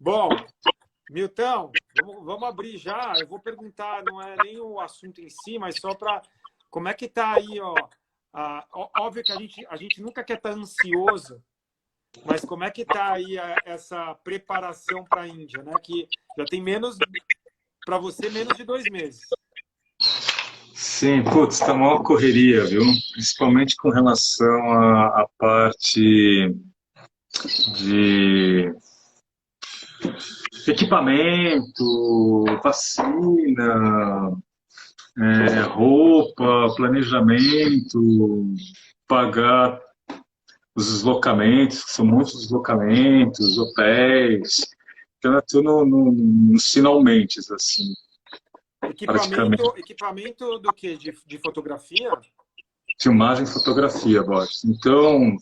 Bom, Milton, vamos abrir já. Eu vou perguntar, não é nem o assunto em si, mas só para como é que está aí, ó. Óbvio que a gente nunca quer estar ansioso, mas como é que está aí essa preparação para a Índia, né? Que já tem para você, menos de 2 meses. Sim, putz, tá uma correria, viu? Principalmente com relação à parte de equipamento, vacina, roupa, planejamento, pagar os deslocamentos, que são muitos deslocamentos, hotéis. Então, eu estou nos finalmente, assim, praticamente. Equipamento do quê? De fotografia? Filmagem e fotografia, Borges. Então,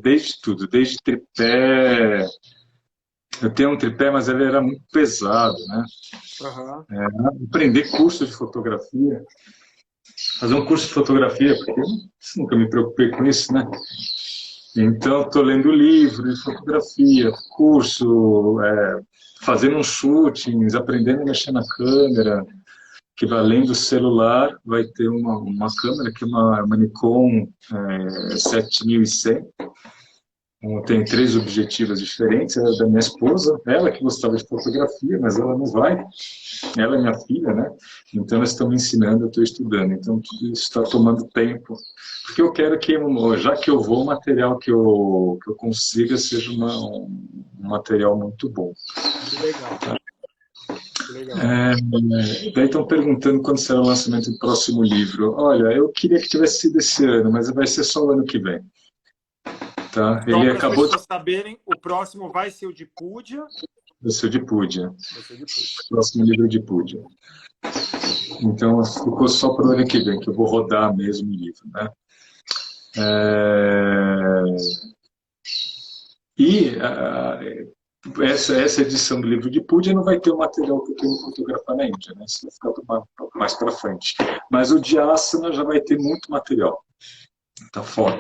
desde tudo, desde tripé. Eu tenho um tripé, mas ele era muito pesado, né? Aham. Aprender curso de fotografia, fazer um curso de fotografia, porque eu nunca me preocupei com isso, né? Então, estou lendo livro de fotografia, curso, fazendo uns shootings, aprendendo a mexer na câmera, que além do celular vai ter uma câmera que é uma Nikon 7100. Tem 3 objetivos diferentes. Ela é da minha esposa, ela que gostava de fotografia, mas ela não vai. Ela é minha filha, né? Então, elas estão me ensinando, eu estou estudando. Então, tudo isso está tomando tempo. Porque eu quero que, já que eu vou, o material que eu consiga seja um material muito bom. Que legal. Que legal. Daí estão perguntando quando será o lançamento do próximo livro. Olha, eu queria que tivesse sido esse ano, mas vai ser só o ano que vem. Tá? Só Ele para as acabou de pessoas saberem, o próximo vai ser o de Púdia. ser de Púdia. Vai ser o de Púdia. Próximo livro de Púdia. Então, ficou só para o ano que vem, que eu vou rodar mesmo o livro, né? E essa edição do livro de Púdia não vai ter o material que eu tenho fotografar na Índia, né? Isso vai ficar mais para frente. Mas o de Asana já vai ter muito material. Tá foda.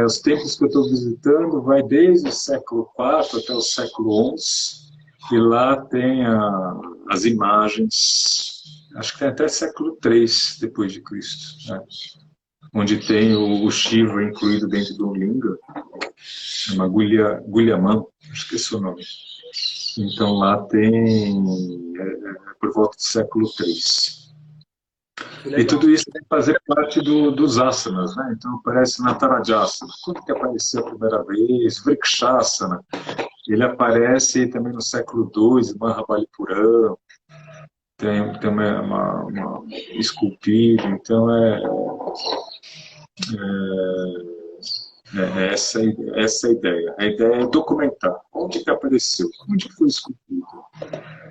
Os templos que eu estou visitando vai desde o século IV até o século XI. E lá tem as imagens, acho que tem até século III depois de Cristo, né? Onde tem o Shiva incluído dentro do linga, chama Gulyaman, acho que esse é o nome. Então lá tem por volta do século III. Que E legal. tudo isso vai fazer parte dos asanas, né? Então aparece na Tarajasana. Quando que apareceu a primeira vez? Vrikshasana. Ele aparece também no século II, Mahabalipuram. Tem uma esculpida. Então essa a ideia. A ideia é documentar. Onde que apareceu? Onde que foi esculpido?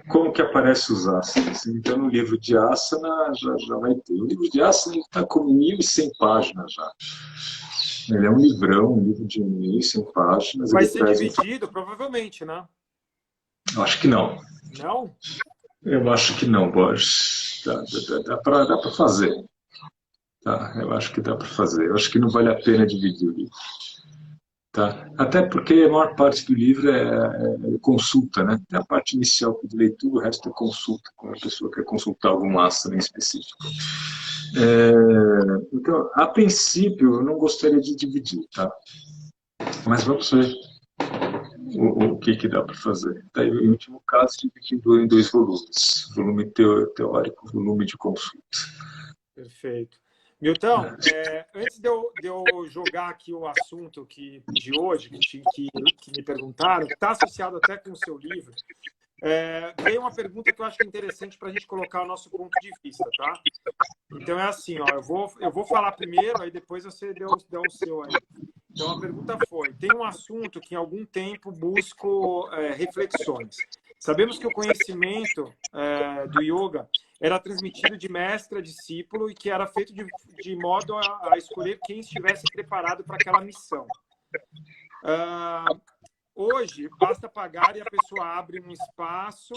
Como que aparece os asanas? Então, no livro de asana já vai ter. O livro de asana está com 1.100 páginas já. Ele é um livrão, um livro de 1.100 páginas. Vai Ele ser traz dividido, provavelmente, né? Eu acho que não. Não? Eu acho que não, Borges. Dá para fazer. Tá? Eu acho que dá para fazer. Eu acho que não vale a pena dividir o livro. Tá? Até porque a maior parte do livro é consulta, né? Tem a parte inicial de leitura, o resto é consulta, quando a pessoa quer consultar algum asana em específico. Então, a princípio, eu não gostaria de dividir, tá? Mas vamos ver o que dá para fazer. Daí, em último caso, dividindo em 2 volumes. Volume teórico, volume de consulta. Perfeito. Milton, antes de eu jogar aqui o assunto de hoje, que me perguntaram, que está associado até com o seu livro, veio uma pergunta que eu acho que é interessante para a gente colocar o nosso ponto de vista, tá? Então é assim, ó, eu vou falar primeiro, aí depois você dá o seu aí. Então a pergunta foi: tem um assunto que em algum tempo busco reflexões. Sabemos que o conhecimento do yoga era transmitido de mestre a discípulo e que era feito de modo a escolher quem estivesse preparado para aquela missão. Hoje, basta pagar e a pessoa abre um espaço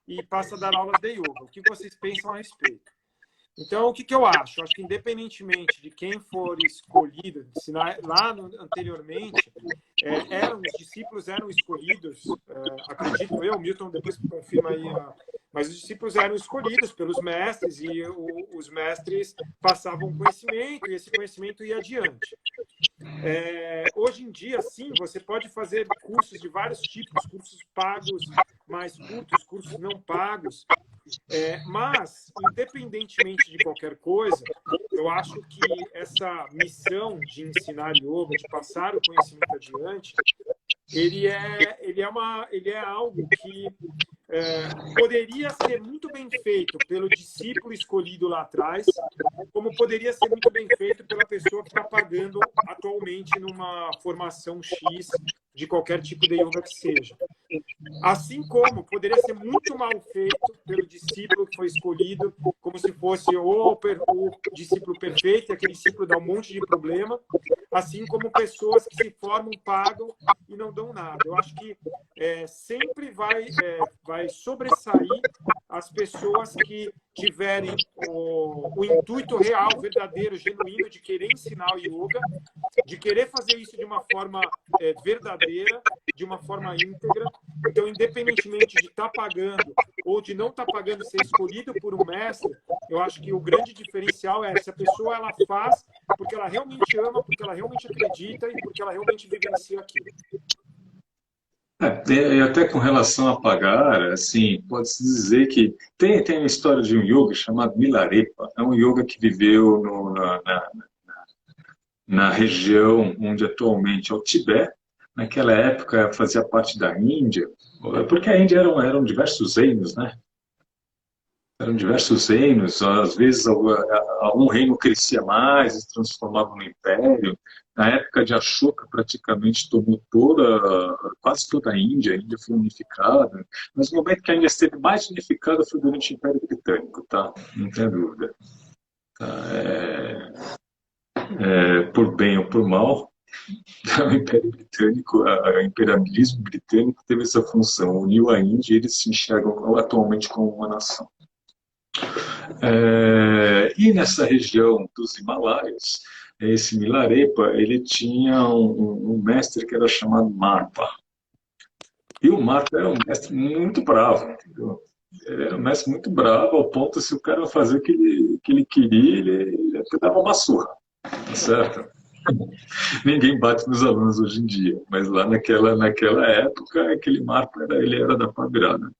e passa a dar aulas de yoga. O que vocês pensam a respeito? Então, o que eu acho? Acho que, independentemente de quem for escolhido, anteriormente, os discípulos eram escolhidos, acredito eu, Milton depois confirma aí, mas os discípulos eram escolhidos pelos mestres e os mestres passavam conhecimento e esse conhecimento ia adiante. Hoje em dia, sim, você pode fazer cursos de vários tipos, cursos pagos mais curtos, cursos não pagos, mas, independentemente de qualquer coisa, eu acho que essa missão de ensinar yoga, de passar o conhecimento adiante, ele é algo que poderia ser muito bem feito pelo discípulo escolhido lá atrás, como poderia ser muito bem feito pela pessoa que está pagando atualmente numa formação X de qualquer tipo de yoga que seja. Assim como poderia ser muito mal feito pelo discípulo que foi escolhido, como se fosse o discípulo perfeito, e aquele discípulo dá um monte de problema, assim como pessoas que se formam, pagam e não dão nada. Eu acho que sempre vai sobressair as pessoas que tiverem o intuito real, verdadeiro, genuíno de querer ensinar o yoga, de querer fazer isso de uma forma verdadeira, de uma forma íntegra. Então, independentemente de estar pagando ou de não estar pagando, ser escolhido por um mestre, eu acho que o grande diferencial é se a pessoa ela faz porque ela realmente ama, porque ela realmente acredita e porque ela realmente vivencia aquilo. E até com relação a pagar, assim, pode-se dizer que tem uma história de um yoga chamado Milarepa. É um yoga que viveu na região onde atualmente é o Tibete. Naquela época fazia parte da Índia, porque a Índia eram diversos reinos, né? Eram diversos reinos, às vezes algum reino crescia mais e se transformava no império. Na época de Ashoka, praticamente tomou quase toda a Índia foi unificada. Mas o momento que a Índia esteve mais unificada foi durante o Império Britânico, tá? Não tem dúvida. Tá? Por bem ou por mal, o Império Britânico, o imperialismo britânico teve essa função, uniu a Índia e eles se enxergam atualmente como uma nação. E nessa região dos Himalaias, esse Milarepa, ele tinha um mestre que era chamado Marpa. E o Marpa era um mestre muito bravo, entendeu? Ele era um mestre muito bravo, ao ponto se o cara fazer o que ele queria, ele até dava uma surra, tá certo? Ninguém bate nos alunos hoje em dia, mas lá naquela época, aquele Marpa ele era da pá virada.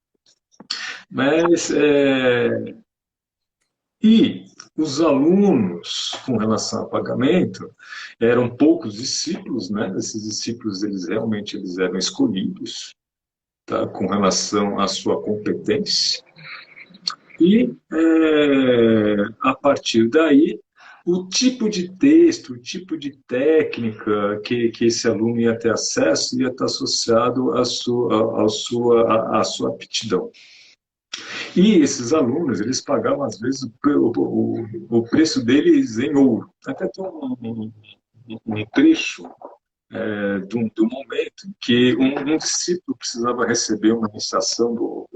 Mas E os alunos, com relação a pagamento, eram poucos discípulos, né? Esses discípulos, eles realmente eram escolhidos, tá? Com relação à sua competência. E, a partir daí, o tipo de texto, o tipo de técnica que esse aluno ia ter acesso ia estar associado à sua aptidão. E esses alunos, eles pagavam, às vezes, o preço deles em ouro. Até tem um trecho do momento em que um discípulo precisava receber uma iniciação do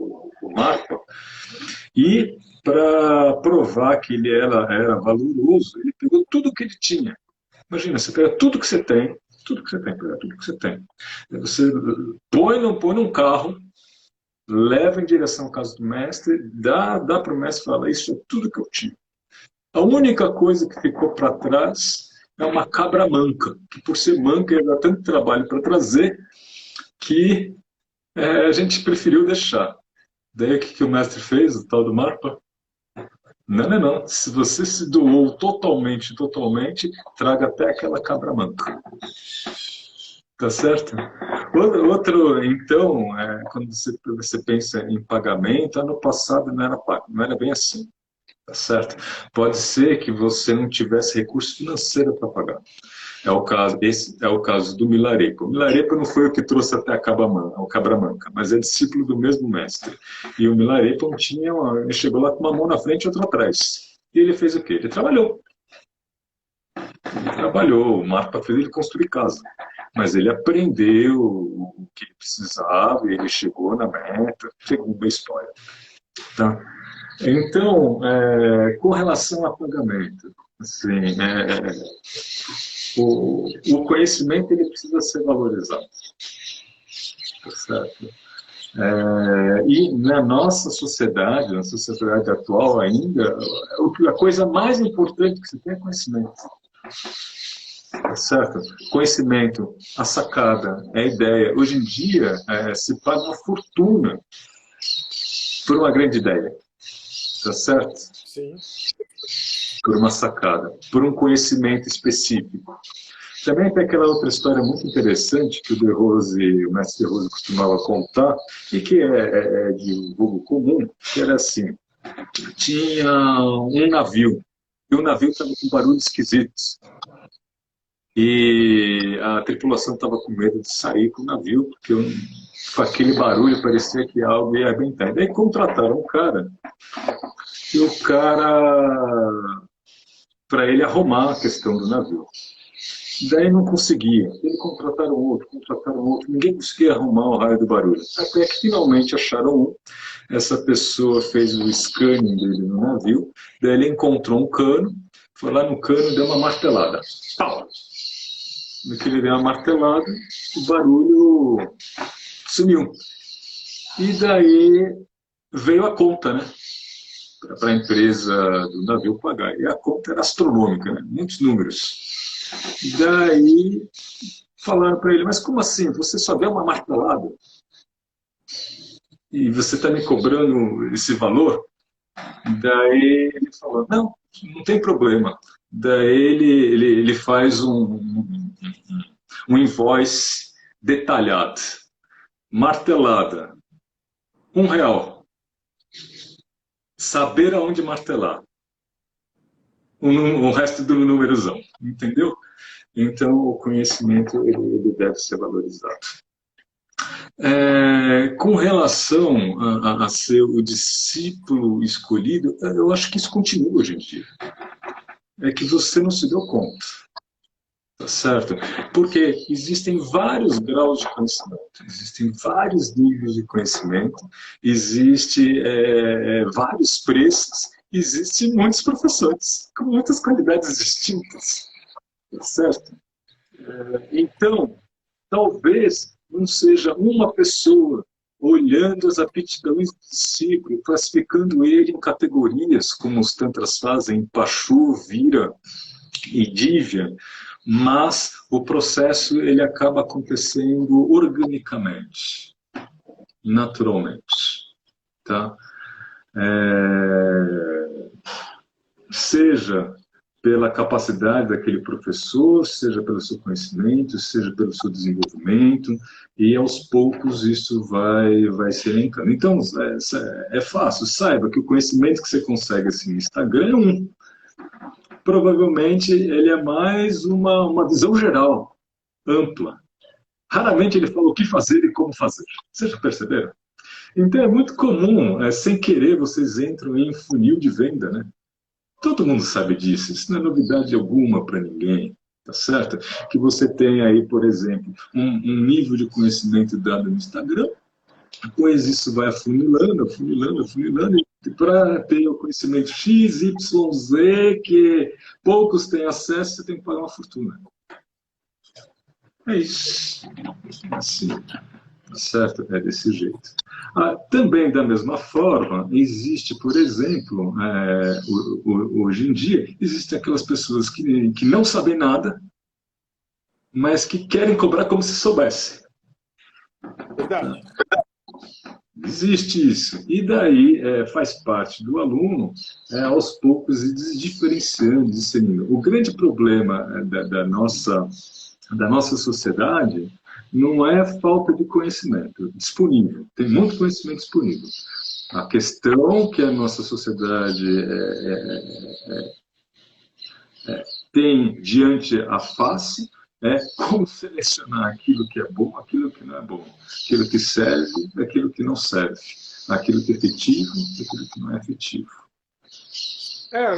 Marco, e para provar que ele era valoroso, ele pegou tudo que ele tinha. Imagina, você pega tudo que você tem, pega tudo que você tem. Você põe num carro, leva em direção à casa do mestre, dá para o mestre falar, isso é tudo que eu tinha. A única coisa que ficou para trás é uma cabra manca, que por ser manca ia dar tanto trabalho para trazer, que a gente preferiu deixar. Daí o que o mestre fez, o tal do Marpa? Não. Se você se doou totalmente, traga até aquela cabra manca. Tá certo? Então, quando você pensa em pagamento, ano passado não era bem assim, tá certo? Pode ser que você não tivesse recurso financeiro para pagar. Esse é o caso do Milarepa. O Milarepa não foi o que trouxe até a cabra manca, mas é discípulo do mesmo mestre. E o Milarepa ele chegou lá com uma mão na frente e outra atrás. E ele fez o quê? Ele trabalhou. O Marpa fez ele construir casa. Mas ele aprendeu o que ele precisava e ele chegou na meta, segundo a história. Tá? Então, com relação a pagamento, assim, o conhecimento ele precisa ser valorizado, tá certo? E na nossa sociedade, na sociedade atual ainda, a coisa mais importante que se tem é conhecimento. Tá certo? Conhecimento, a sacada, a ideia. Hoje em dia, se paga uma fortuna por uma grande ideia. Tá certo? Sim. Por uma sacada, por um conhecimento específico. Também tem aquela outra história muito interessante que o mestre De Rose costumava contar, e que é de vulgo comum, que era assim, tinha um navio, e o navio estava com barulhos esquisitos. E a tripulação estava com medo de sair com o navio, porque com aquele barulho parecia que algo ia arrebentar. E daí contrataram um cara, e o cara, para ele arrumar a questão do navio. Daí não conseguia. Eles contrataram outro, ninguém conseguia arrumar o raio do barulho. Até que finalmente acharam um. Essa pessoa fez o scanning dele no navio, daí ele encontrou um cano, foi lá no cano e deu uma martelada. Pau! No que ele deu uma martelada, o barulho sumiu. E daí veio a conta, né? Para a empresa do navio pagar. E a conta era astronômica, né? Muitos números. Daí falaram para ele, mas como assim? Você só deu uma martelada? E você está me cobrando esse valor? Daí ele falou, não tem problema. Daí ele faz um invoice detalhado. Martelada, R$ 1. Saber aonde martelar. O resto do númerozão, entendeu? Então, o conhecimento ele deve ser valorizado. Com relação a ser o discípulo escolhido, eu acho que isso continua hoje em dia. É que você não se deu conta, tá certo? Porque existem vários graus de conhecimento, existem vários níveis de conhecimento, existem vários preços, existem muitos professores com muitas qualidades distintas, tá certo? Então, talvez não seja uma pessoa olhando as aptidões do discípulo, classificando ele em categorias, como os tantras fazem, Pachu, Vira e Divya, mas o processo ele acaba acontecendo organicamente, naturalmente, tá? Seja pela capacidade daquele professor, seja pelo seu conhecimento, seja pelo seu desenvolvimento, e aos poucos isso vai se elencando. Então, é fácil, saiba que o conhecimento que você consegue assim, no Instagram é um. Provavelmente ele é mais uma visão geral, ampla. Raramente ele fala o que fazer e como fazer. Vocês já perceberam? Então é muito comum, sem querer, vocês entram em funil de venda, né? Todo mundo sabe disso, isso não é novidade alguma para ninguém, tá certo? Que você tem aí, por exemplo, um nível de conhecimento dado no Instagram, depois isso vai afunilando, e para ter o conhecimento X, Y, Z, que poucos têm acesso, você tem que pagar uma fortuna. É isso. Assim, tá certo? É desse jeito. Também, da mesma forma, existe, por exemplo, hoje em dia, existem aquelas pessoas que não sabem nada, mas que querem cobrar como se soubesse. Verdade. Existe isso. E daí faz parte do aluno, aos poucos, ir diferenciando, discernindo. O grande problema da nossa sociedade não é falta de conhecimento disponível. Tem muito conhecimento disponível. A questão que a nossa sociedade tem diante a face é como selecionar aquilo que é bom, aquilo que não é bom, aquilo que serve, aquilo que não serve, aquilo que é efetivo, aquilo que não é efetivo.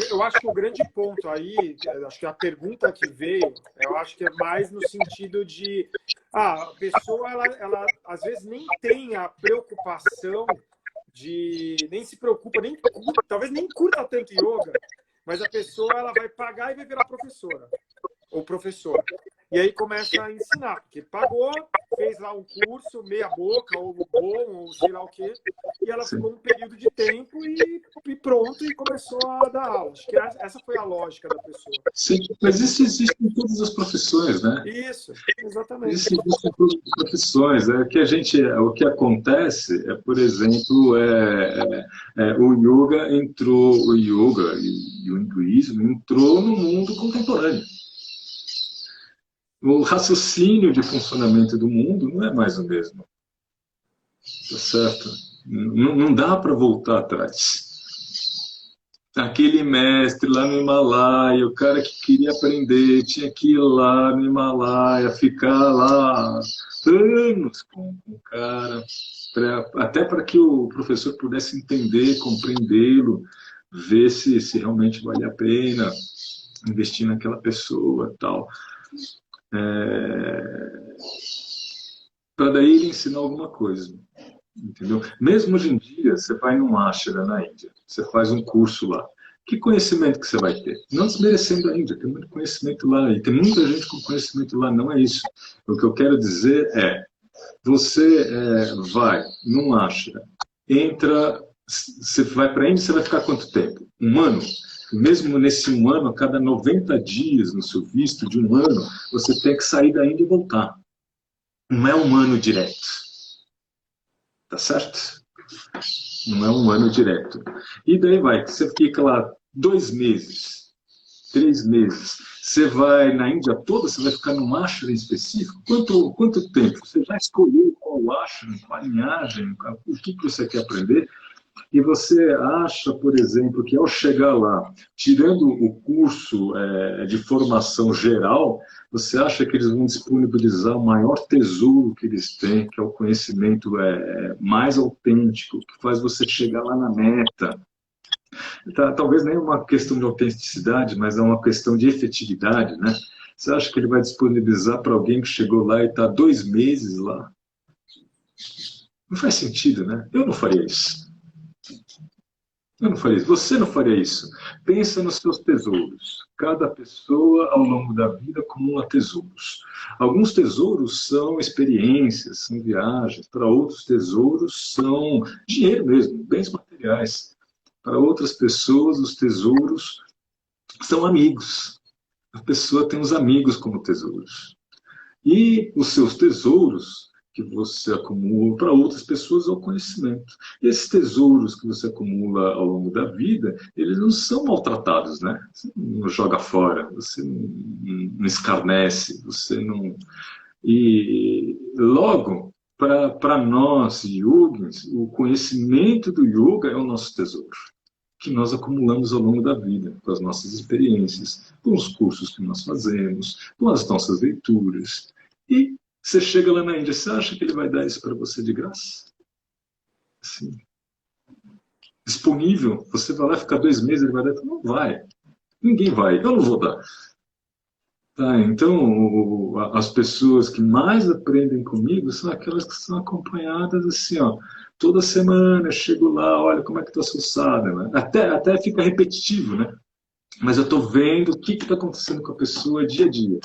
Eu acho que o grande ponto aí, acho que a pergunta que veio, eu acho que é mais no sentido de a pessoa, ela às vezes nem tem a preocupação nem se preocupa, talvez nem curta tanto yoga, mas a pessoa ela vai pagar e vai virar professora ou professor. E aí começa a ensinar, porque pagou, fez lá um curso, meia boca, ou bom, ou sei lá o quê, e ela ficou um período de tempo e pronto, e começou a dar aula. Acho que essa foi a lógica da pessoa. Sim, mas isso existe em todas as profissões, né? Isso, exatamente. Isso existe em todas as profissões. O que acontece é, por exemplo, o yoga e o hinduísmo entrou no mundo contemporâneo. O raciocínio de funcionamento do mundo não é mais o mesmo. Tá certo? Não dá para voltar atrás. Aquele mestre lá no Himalaia, o cara que queria aprender, tinha que ir lá no Himalaia, ficar lá anos com o cara, até para que o professor pudesse entender, compreendê-lo, ver se realmente vale a pena investir naquela pessoa, tal. Para daí ele ensinar alguma coisa, entendeu? Mesmo hoje em dia, você vai num ashram na Índia, você faz um curso lá. Que conhecimento que você vai ter? Não desmerecendo a Índia, tem muito conhecimento lá, e tem muita gente com conhecimento lá, não é isso. O que eu quero dizer é, você vai num ashram, você vai para a Índia, você vai ficar quanto tempo? Um ano? Mesmo nesse um ano, a cada 90 dias no seu visto de um ano, você tem que sair da Índia e voltar. Não é um ano direto. Tá certo? Não é um ano direto. E daí você fica lá 2 meses, 3 meses. Você vai na Índia toda, você vai ficar num ashram específico? Quanto tempo? Você já escolheu qual ashram, qual linhagem, o que você quer aprender? E você acha, por exemplo, que ao chegar lá, tirando o curso de formação geral, você acha que eles vão disponibilizar o maior tesouro que eles têm, que é o conhecimento mais autêntico, que faz você chegar lá na meta? Talvez nem uma questão de autenticidade, mas é uma questão de efetividade, né? Você acha que ele vai disponibilizar para alguém que chegou lá e está 2 meses lá? Não faz sentido, né? Eu não faria isso. Eu não faria isso. Você não faria isso. Pensa nos seus tesouros. Cada pessoa, ao longo da vida, acumula tesouros. Alguns tesouros são experiências, são viagens. Para outros, tesouros são dinheiro mesmo, bens materiais. Para outras pessoas, os tesouros são amigos. A pessoa tem os amigos como tesouros. E os seus tesouros que você acumula para outras pessoas é o conhecimento. Esses tesouros que você acumula ao longo da vida, eles não são maltratados, né? Você não joga fora, você não escarnece, você não... E logo, para nós, yogis, o conhecimento do yoga é o nosso tesouro, que nós acumulamos ao longo da vida, com as nossas experiências, com os cursos que nós fazemos, com as nossas leituras. E você chega lá na Índia, você acha que ele vai dar isso para você de graça? Assim, disponível, você vai lá ficar 2 meses, ele vai dar? Não vai. Ninguém vai, eu não vou dar. Tá, então, as pessoas que mais aprendem comigo são aquelas que são acompanhadas assim, ó, toda semana eu chego lá, olha como é que está a sua sada, né? Até fica repetitivo, né? Mas eu estou vendo o que está acontecendo com a pessoa dia a dia.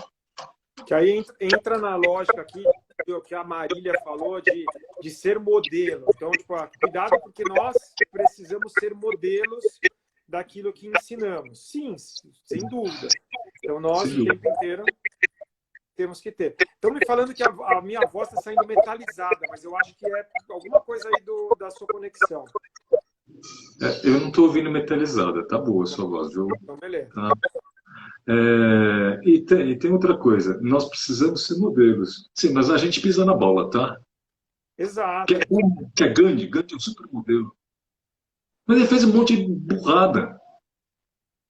Que aí entra na lógica aqui do que a Marília falou de ser modelo. Então, tipo, cuidado porque nós precisamos ser modelos daquilo que ensinamos. Sim, sem dúvida. Então, nós o tempo inteiro temos que ter. Estão me falando que a minha voz está saindo metalizada, mas eu acho que é alguma coisa aí da sua conexão. Eu não estou ouvindo metalizada, tá boa a sua voz, viu? Então, beleza. Tá. E tem outra coisa, nós precisamos ser modelos. Sim, mas a gente pisa na bola, tá? Exato. Que é Gandhi é um super modelo. Mas ele fez um monte de burrada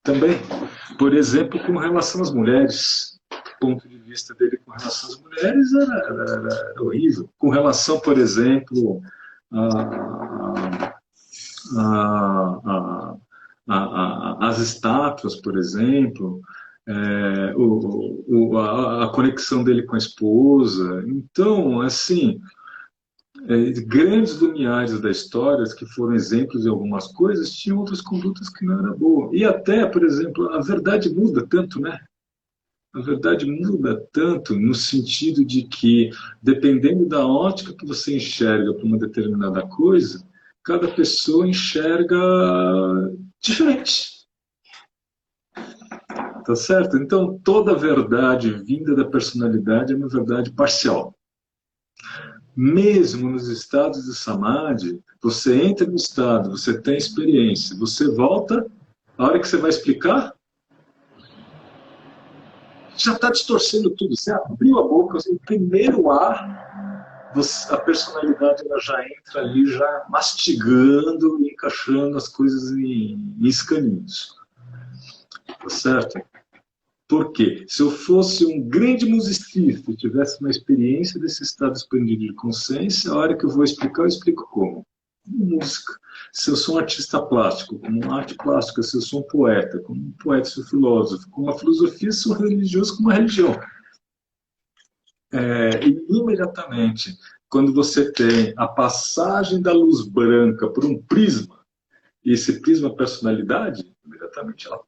também. Por exemplo, com relação às mulheres. O ponto de vista dele com relação às mulheres era horrível. Com relação, por exemplo, as estátuas, por exemplo, a conexão dele com a esposa. Então, assim, grandes luminares da história, que foram exemplos de algumas coisas, tinham outras condutas que não eram boas. E até, por exemplo, a verdade muda tanto, né? A verdade muda tanto no sentido de que, dependendo da ótica que você enxerga para uma determinada coisa, cada pessoa enxerga diferente. Tá certo? Então, toda verdade vinda da personalidade é uma verdade parcial. Mesmo nos estados de samadhi, você entra no estado, você tem experiência, você volta, a hora que você vai explicar, já está distorcendo tudo. Você abriu a boca, o primeiro ar, a personalidade ela já entra ali, já mastigando e encaixando as coisas em escaninhos. Tá certo? Por quê? Se eu fosse um grande musicista e tivesse uma experiência desse estado expandido de consciência, a hora que eu vou explicar, eu explico como. Como música. Se eu sou um artista plástico, como uma arte plástica. Se eu sou um poeta, como um poeta, sou filósofo. Como uma filosofia, sou religioso, como uma religião. E imediatamente, quando você tem a passagem da luz branca por um prisma, e esse prisma é a personalidade, imediatamente ela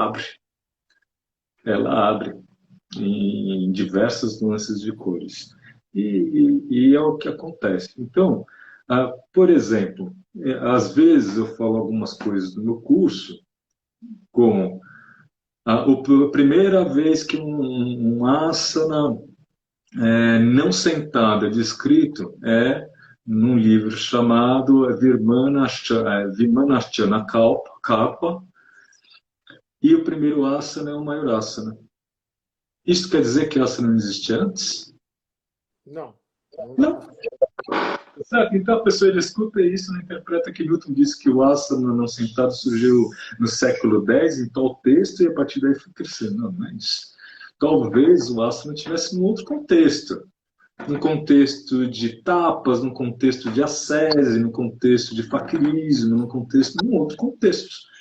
abre. Ela abre em diversas nuances de cores. E é o que acontece. Então, por exemplo, às vezes eu falo algumas coisas do meu curso, como a primeira vez que um asana não sentado é descrito é num livro chamado Vimanashchana Kalpa, e o primeiro asana é o Mayurasana. Isso quer dizer que asana não existia antes? Não. Não. Certo? Então a pessoa escuta isso e interpreta que Newton disse que o asana não sentado surgiu no século X em tal texto e a partir daí foi crescendo. Não, não é isso. Talvez o asana tivesse um outro contexto. Num contexto de tapas, num contexto de ascese, num contexto de faquirismo, num outro contexto.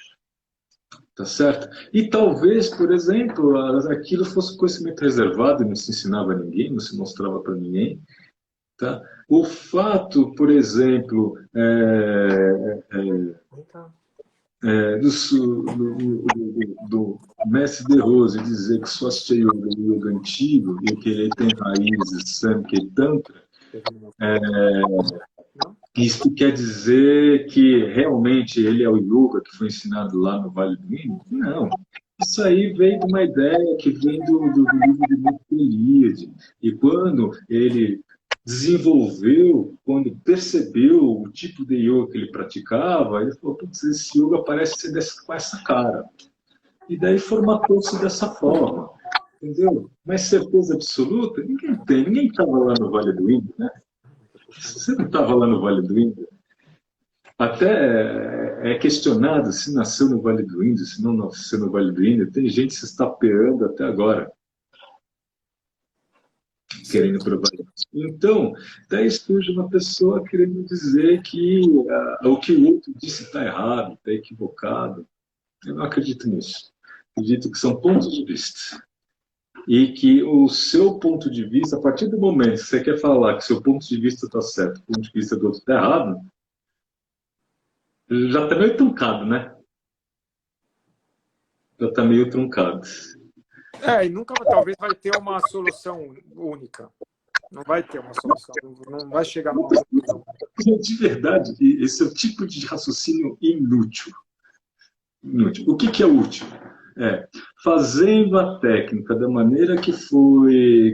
Tá certo? E talvez, por exemplo, aquilo fosse conhecimento reservado e não se ensinava a ninguém, não se mostrava para ninguém. Tá? O fato, por exemplo, do mestre De Rose dizer que só Swastika Yoga é o yoga antigo e que ele tem raízes Samkhya e Tantra, isso quer dizer que realmente ele é o yoga que foi ensinado lá no Vale do Indo? Não. Isso aí vem de uma ideia que vem do livro de Mukeliade. E quando ele desenvolveu, quando percebeu o tipo de yoga que ele praticava, ele falou, putz, esse yoga parece ser com essa cara. E daí formatou-se dessa forma. Entendeu? Mas certeza absoluta, ninguém tem. Ninguém estava lá no Vale do Indo, né? Você não estava lá no Vale do Indo? Até é questionado se nasceu no Vale do Indo, se não nasceu no Vale do Indo. Tem gente se estapeando até agora, querendo provar isso. Então, daí surge uma pessoa querendo dizer que o que o outro disse está errado, está equivocado. Eu não acredito nisso. Acredito que são pontos de vista. E que o seu ponto de vista, a partir do momento que você quer falar que seu ponto de vista está certo, o ponto de vista do outro está errado, já está meio truncado, né? Já está meio truncado. E nunca, talvez, vai ter uma solução única. Não vai ter uma solução. Não vai chegar numa solução. De verdade, esse é o tipo de raciocínio inútil. Inútil. O que é útil? Fazendo a técnica da maneira que foi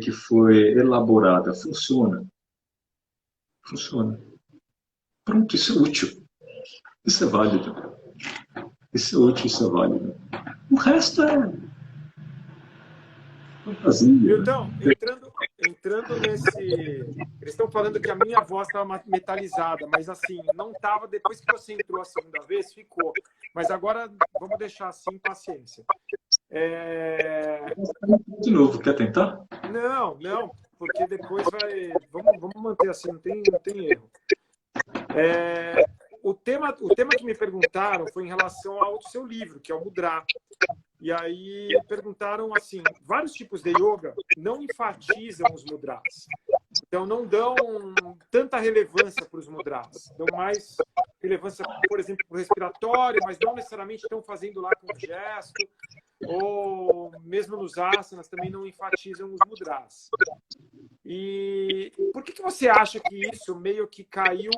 elaborada, funciona. Funciona. Pronto, isso é útil. Isso é válido. Isso é útil, isso é válido. O resto é fantasia. Então, entrando nesse... Eles estão falando que a minha voz estava metalizada, mas assim, não estava. Depois que você entrou a segunda vez, ficou. Mas agora, vamos deixar assim, paciência. De novo, quer tentar? Não, porque depois vai... Vamos manter assim, não tem erro. O tema que me perguntaram foi em relação ao seu livro, que é o Mudra. E aí perguntaram assim, vários tipos de yoga não enfatizam os mudras. Então, não dão tanta relevância para os mudras. Dão mais relevância, por exemplo, para o respiratório, mas não necessariamente estão fazendo lá com gesto. Ou mesmo nos asanas também não enfatizam os mudras. E por que você acha que isso meio que caiu,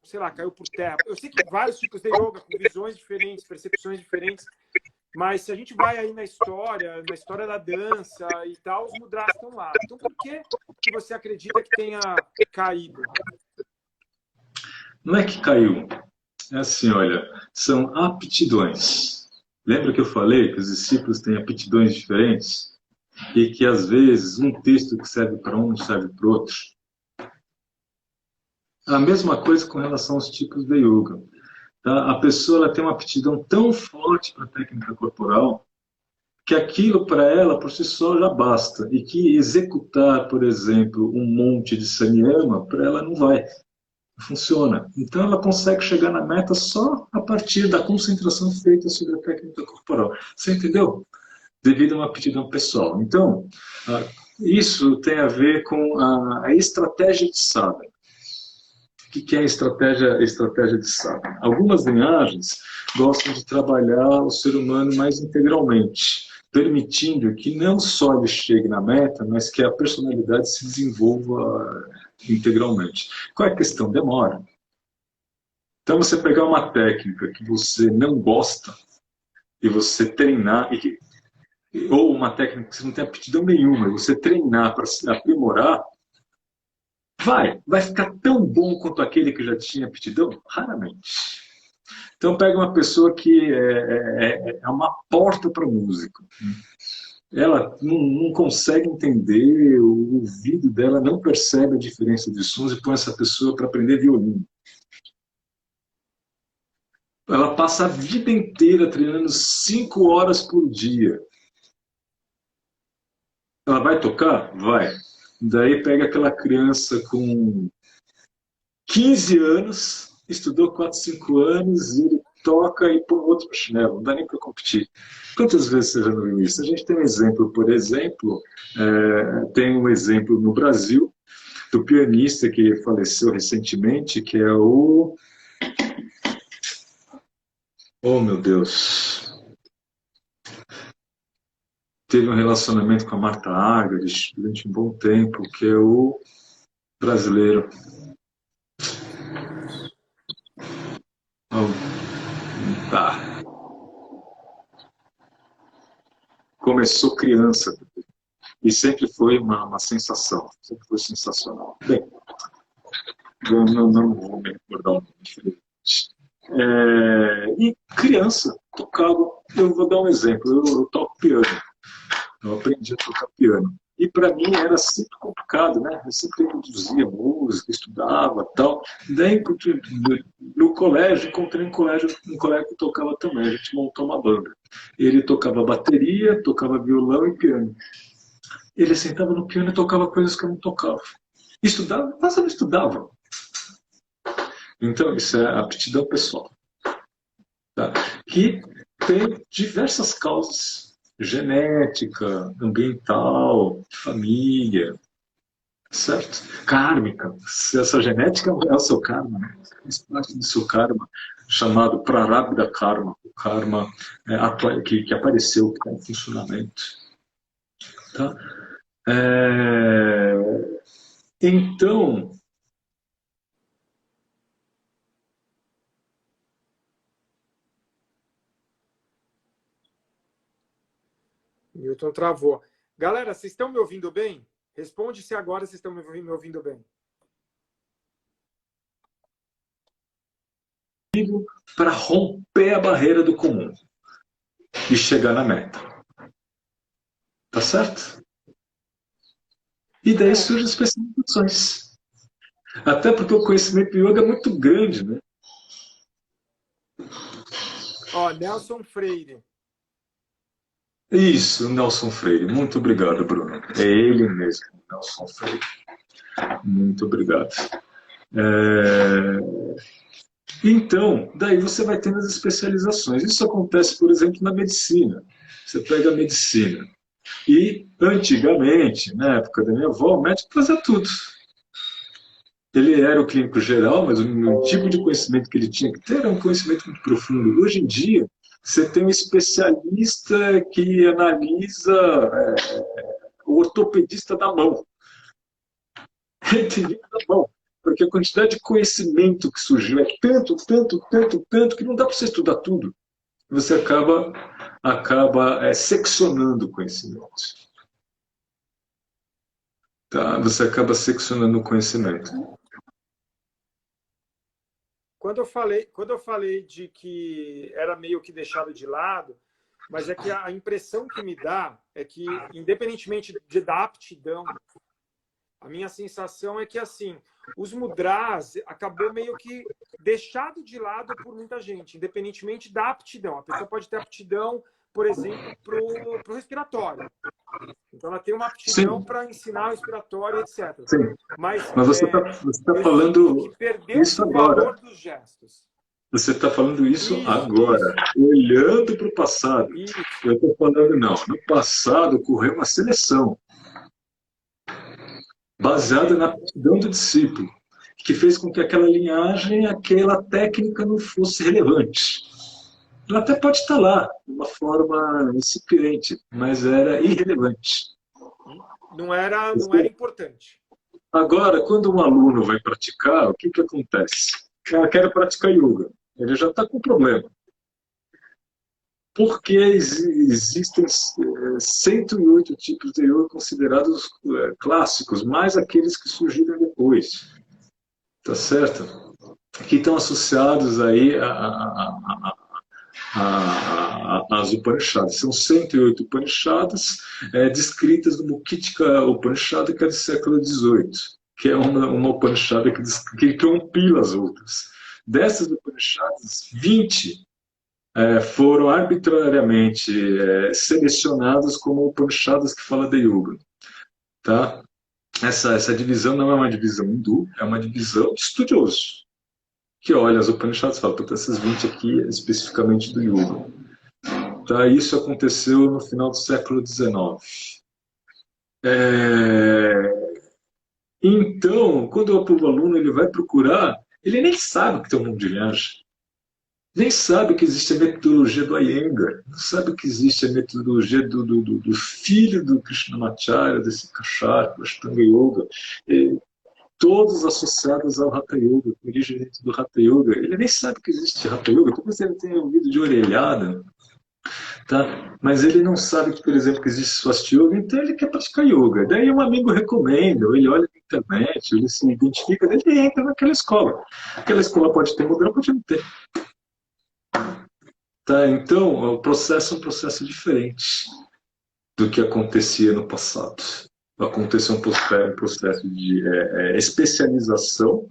sei lá, caiu por terra? Eu sei que vários tipos de yoga com visões diferentes, percepções diferentes, mas se a gente vai aí na história da dança e tal, os mudras estão lá. Então, por que você acredita que tenha caído? Não é que caiu. É assim, olha, são aptidões. Lembra que eu falei que os discípulos têm aptidões diferentes? E que, às vezes, um texto que serve para um não serve para o outro? A mesma coisa com relação aos tipos de yoga. Tá? A pessoa ela tem uma aptidão tão forte para a técnica corporal que aquilo para ela, por si só, já basta. E que executar, por exemplo, um monte de Saniyama, para ela não vai. Não funciona. Então ela consegue chegar na meta só a partir da concentração feita sobre a técnica corporal. Você entendeu? Devido a uma aptidão pessoal. Então, isso tem a ver com a estratégia de sadhana. O que é a estratégia de sadhana? Algumas linhagens gostam de trabalhar o ser humano mais integralmente, permitindo que não só ele chegue na meta, mas que a personalidade se desenvolva integralmente. Qual é a questão? Demora. Então, você pegar uma técnica que você não gosta e você treinar, ou uma técnica que você não tem aptidão nenhuma, e você treinar para se aprimorar, vai ficar tão bom quanto aquele que já tinha aptidão? Raramente. Então, pega uma pessoa que é uma porta para o músico. Ela não consegue entender, o ouvido dela não percebe a diferença de sons e põe essa pessoa para aprender violino. Ela passa a vida inteira treinando 5 horas por dia. Ela vai tocar? Vai. Daí pega aquela criança com 15 anos, estudou 4, 5 anos, e ele toca e põe outro chinelo, não dá nem para competir. Quantas vezes você já não viu isso? A gente tem um exemplo, por exemplo, tem um exemplo no Brasil, do pianista que faleceu recentemente, que é o... Oh, meu Deus! Teve um relacionamento com a Marta Argerich durante um bom tempo, que é o brasileiro. Tá. Começou criança e sempre foi uma sensação, sempre foi sensacional. Bem, eu não vou me recordar o nome, infelizmente. E criança tocava, eu vou dar um exemplo, eu toco piano, eu aprendi a tocar piano. E para mim era sempre complicado, né? Eu sempre produzia música, estudava tal. Daí, no colégio, encontrei um colega que tocava também. A gente montou uma banda. Ele tocava bateria, tocava violão e piano. Ele sentava no piano e tocava coisas que eu não tocava. Estudava, mas eu não estudava. Então, isso é aptidão pessoal. Tá? Que tem diversas causas. Genética, ambiental, família, certo? Kármica. Essa genética é o seu karma, né? Faz parte do seu karma, chamado Prarabdha Karma, o karma que apareceu, que está em funcionamento. Tá? Então, Milton travou. Galera, vocês estão me ouvindo bem? Responde se agora vocês estão me ouvindo bem. para romper a barreira do comum e chegar na meta. Tá certo? E daí surgem as especializações. Até porque o conhecimento do yoga é muito grande, né? Ó, Nelson Freire. Isso, Nelson Freire. Muito obrigado, Bruno. É ele mesmo, Nelson Freire. Muito obrigado. Então, daí você vai tendo as especializações. Isso acontece, por exemplo, na medicina. Você pega a medicina. E, antigamente, na época da minha avó, o médico fazia tudo. Ele era o clínico geral, mas o tipo de conhecimento que ele tinha que ter era um conhecimento muito profundo. Hoje em dia, você tem um especialista que analisa o ortopedista da mão. Entendido da mão. Porque a quantidade de conhecimento que surgiu é tanto, tanto, tanto, tanto, que não dá para você estudar tudo. Você acaba seccionando o conhecimento. Tá? Você acaba seccionando o conhecimento. Quando eu falei de que era meio que deixado de lado, mas é que a impressão que me dá é que, independentemente da aptidão, a minha sensação é que, assim, os mudras acabou meio que deixado de lado por muita gente, independentemente da aptidão. A pessoa pode ter aptidão, por exemplo, para o respiratório. Então, ela tem uma aptidão para ensinar o respiratório, etc. Sim. Mas você está falando isso agora. O valor dos gestos. Você está falando isso agora, olhando para o passado. Isso. Eu estou falando, não. No passado ocorreu uma seleção baseada na aptidão do discípulo, que fez com que aquela linhagem, aquela técnica não fosse relevante. Ela até pode estar lá, de uma forma incipiente, mas era irrelevante. Não era importante. Agora, quando um aluno vai praticar, o que acontece? Ela quer praticar yoga. Ele já está com problema. Porque existem 108 tipos de yoga considerados clássicos, mais aqueles que surgiram depois. Tá certo? Que estão associados aí às Upanishads. São 108 Upanishads descritas no Mukhitika Upanishad, que é do século XVIII, que é uma Upanishad que compila as outras. Dessas Upanishads, 20 foram arbitrariamente selecionadas como Upanishads que fala de yoga. Tá? Essa divisão não é uma divisão hindu, é uma divisão de estudiosos, que olha as Upanishads e fala, essas 20 aqui especificamente do yoga. Tá? Isso aconteceu no final do século XIX. Então, quando o aluno ele vai procurar, ele nem sabe que tem um mundo de linhagem. Nem sabe que existe a metodologia do Iyengar, não sabe que existe a metodologia do filho do Krishnamacharya, desse Kashar, o Ashtanga Yoga, todos associados ao Hatha Yoga, com origem dentro do Hatha Yoga. Ele nem sabe que existe Hatha Yoga, talvez ele tenha ouvido de orelhada, tá? Mas ele não sabe, por exemplo, que existe Swasti Yoga, então ele quer praticar Yoga. Daí um amigo recomenda, ou ele olha na internet, ele se identifica, ele entra naquela escola. Aquela escola pode ter mudra, pode não ter. Tá, então, o processo é um processo diferente do que acontecia no passado. Aconteceu um processo de especialização.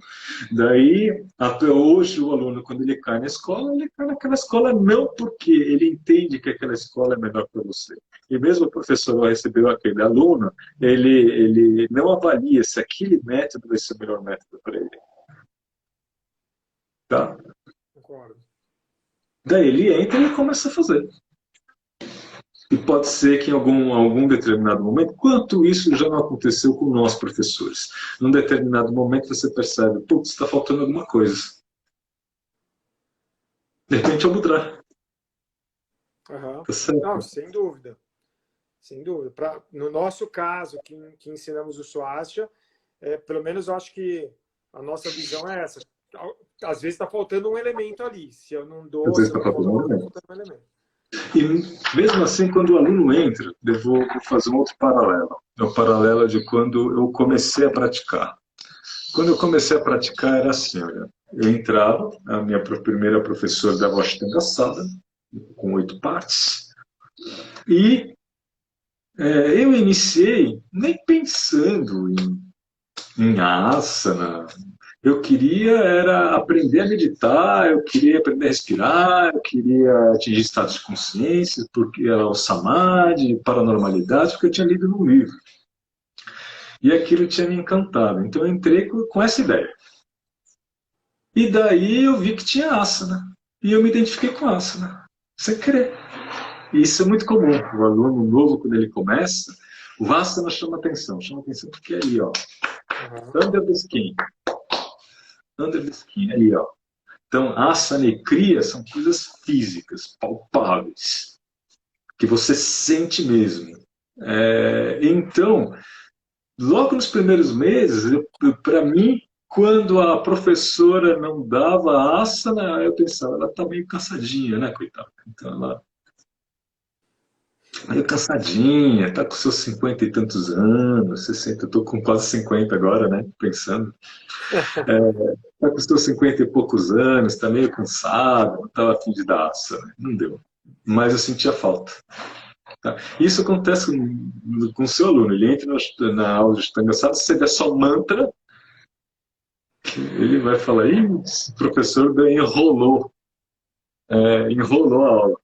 Daí, até hoje, o aluno, quando ele cai na escola, ele cai naquela escola não porque ele entende que aquela escola é melhor para você. E mesmo o professor vai receber aquele aluno, ele não avalia se aquele método vai ser o melhor método para ele. Tá? Concordo. Daí ele entra e começa a fazer. E pode ser que em algum determinado momento, quanto isso já não aconteceu com nós professores, num determinado momento você percebe, putz, está faltando alguma coisa. De repente é o mudra. Uhum. Tá certo? Não, sem dúvida. Sem dúvida. No nosso caso, que ensinamos o Swastika, pelo menos eu acho que a nossa visão é essa. Às vezes está faltando um elemento ali. Se eu não dou, às vezes está faltando um elemento. E mesmo assim, quando o aluno entra, eu vou fazer um outro paralelo. É o paralelo de quando eu comecei a praticar. Quando eu comecei a praticar era assim, olha, eu entrava, a minha primeira professora dava Ashtanga Sadhana, com 8 partes, e eu iniciei nem pensando em asana. Eu queria era aprender a meditar, eu queria aprender a respirar, eu queria atingir estados de consciência, porque era o samadhi, paranormalidade, porque eu tinha lido num livro. E aquilo tinha me encantado. Então eu entrei com essa ideia. E daí eu vi que tinha asana. E eu me identifiquei com asana. Sem querer. isso é muito comum. O aluno novo, quando ele começa, o asana chama atenção porque é ali, ó. Under the skin. Under the skin, ali, ó. Então, asana e kriya são coisas físicas, palpáveis, que você sente mesmo. Então, logo nos primeiros meses, para mim, quando a professora não dava asana, eu pensava, ela está meio cansadinha, né, coitada? Então, ela meio cansadinha, está com seus 50 e tantos anos, 60, eu estou com quase 50 agora, né, pensando. Está com seus 50 e poucos anos, está meio cansado, não estava a fim de dar asana, não deu. Mas eu sentia falta. Tá? Isso acontece com o seu aluno. Ele entra na aula de Ashtanga, sabe? Se você der só mantra, ele vai falar: ih, esse professor enrolou a aula.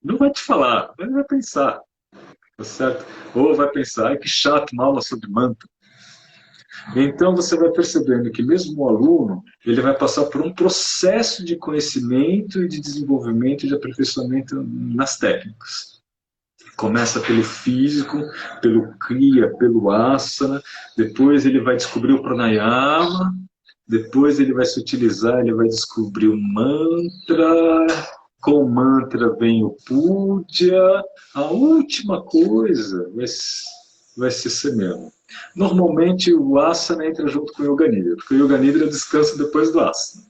Não vai te falar, mas vai pensar, tá certo? Ou vai pensar: ai, que chato, uma aula sobre mantra. Então você vai percebendo que mesmo o aluno, ele vai passar por um processo de conhecimento e de desenvolvimento e de aperfeiçoamento nas técnicas. Começa pelo físico, pelo kriya, pelo asana, depois ele vai descobrir o pranayama, depois ele vai se utilizar, ele vai descobrir o mantra, com o mantra vem o puja, a última coisa vai ser semena. Normalmente o asana entra junto com o yoga nidra, porque o yoga nidra descansa depois do asana.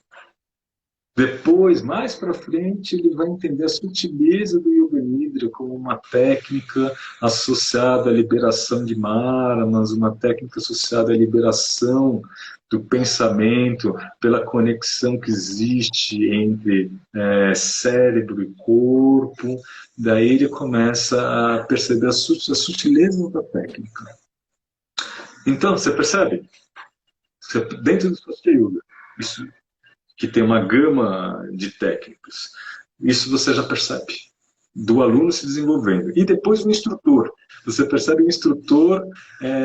Depois, mais para frente, ele vai entender a sutileza do Yoga Nidra como uma técnica associada à liberação de maramas, uma técnica associada à liberação do pensamento, pela conexão que existe entre cérebro e corpo. Daí ele começa a perceber a sutileza da técnica. Então, você percebe? Dentro do Swastika Yoga, isso que tem uma gama de técnicas. Isso você já percebe, do aluno se desenvolvendo. E depois o instrutor. Você percebe o instrutor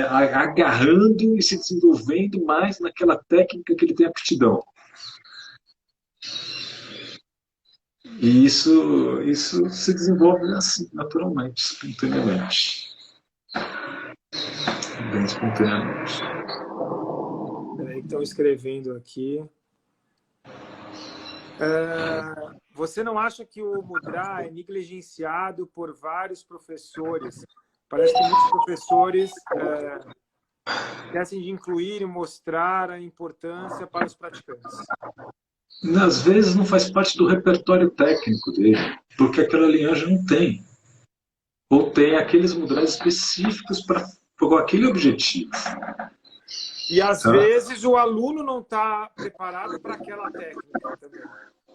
agarrando e se desenvolvendo mais naquela técnica que ele tem aptidão. E isso se desenvolve assim, naturalmente, espontaneamente. Bem espontaneamente. Peraí, estão escrevendo aqui. Você não acha que o Mudra é negligenciado por vários professores? Parece que muitos professores esquecem de incluir e mostrar a importância para os praticantes. Às vezes não faz parte do repertório técnico dele, porque aquela linhagem não tem. Ou tem aqueles mudras específicos para aquele objetivo. E às vezes o aluno não está preparado para aquela técnica também.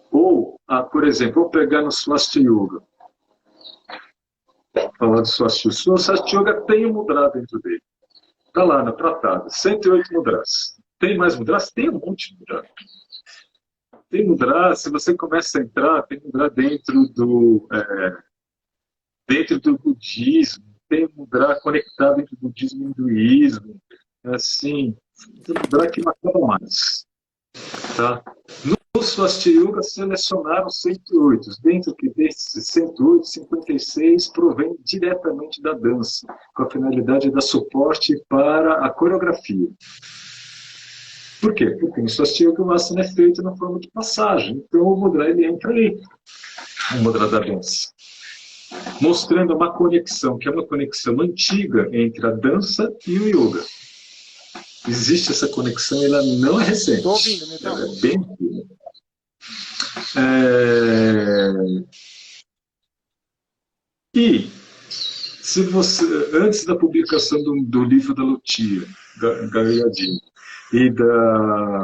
Ou, por exemplo, vou pegar no Swastika Yoga. Falar do Swastika Yoga. O Swastika Yoga tem um mudra dentro dele. Está lá na tratada. 108 mudras. Tem mais mudras? Tem um monte de mudra. Tem mudra, se você começa a entrar, tem mudra dentro do budismo. Tem mudra conectado entre o budismo e o hinduísmo. Assim, tem mudra que não acaba mais. Tá? No Swastika Yoga selecionaram 108. Dentro desses 108, 56 provém diretamente da dança, com a finalidade de dar suporte para a coreografia. Por quê? Porque no Swastika Yoga o asana é feito na forma de passagem. Então o mudra ele entra ali, o mudra da dança. Mostrando uma conexão, que é uma conexão antiga entre a dança e o yoga. Existe essa conexão, ela não é recente. Estou ouvindo, então. Ela é bem antiga. E se você, antes da publicação do livro da Lutia, da Gayadin, e do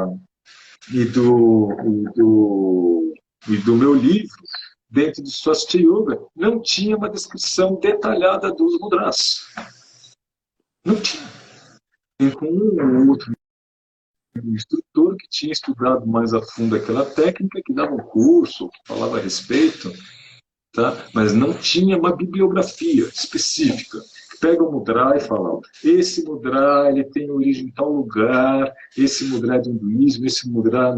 meu livro, dentro do Swastika Yoga, não tinha uma descrição detalhada dos mudras. Não tinha. Tem com um ou outro instrutor que tinha estudado mais a fundo aquela técnica, que dava um curso, que falava a respeito, tá? Mas não tinha uma bibliografia específica. pega o mudra e fala, ó, esse mudra ele tem origem em tal lugar, esse mudra é do hinduísmo, esse mudra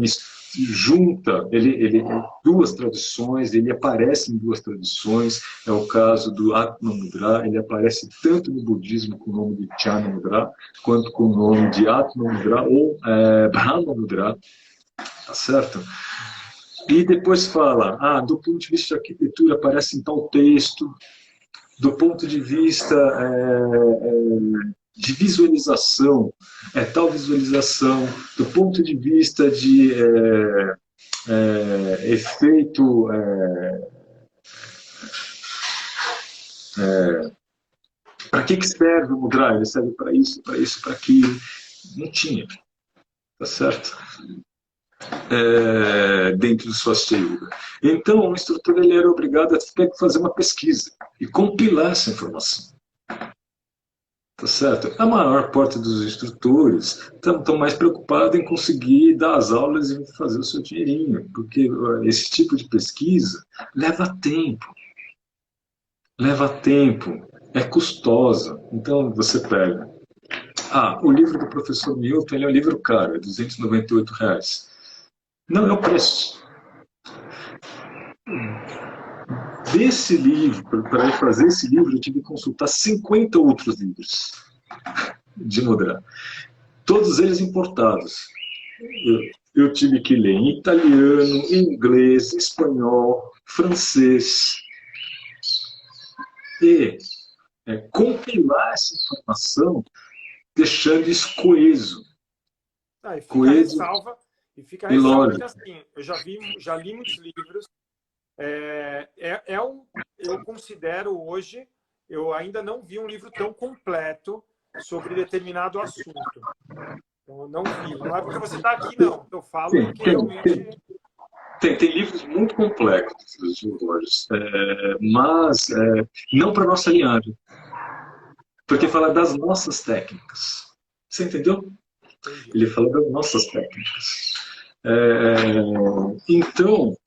junta ele duas tradições, ele aparece em duas tradições, é o caso do Atma Mudra, ele aparece tanto no budismo com o nome de Jnana Mudra, quanto com o nome de Atma Mudra ou Brahma Mudra, tá certo? E depois fala, do ponto de vista de arquitetura aparece em tal texto, do ponto de vista de visualização, tal visualização, do ponto de vista de efeito para que serve o mudra? Ele serve para isso, para aquilo. Não tinha, tá certo? Dentro do Swastika Yoga. Então, o instrutor ele era obrigado a ter que fazer uma pesquisa e compilar essa informação. Tá certo? A maior parte dos instrutores estão mais preocupados em conseguir dar as aulas e fazer o seu dinheirinho, porque esse tipo de pesquisa leva tempo. É custosa. Então, você pega. O livro do professor Milton ele é um livro caro, é R$ 298. Não é o preço. Desse livro, para fazer esse livro, eu tive que consultar 50 outros livros de mudra. Todos eles importados. Eu tive que ler em italiano, inglês, espanhol, francês. E compilar essa informação, deixando isso coeso. E fica a ressalva, que assim, eu já li muitos livros. Eu considero hoje, eu ainda não vi um livro tão completo sobre determinado assunto. Eu não vi. Não é porque você está aqui, não. Eu falo porque realmente... Tem livros muito complexos, Borges, mas não para nossa linhagem. Porque fala das nossas técnicas. Você entendeu? Entendi. Ele fala das nossas técnicas. Então,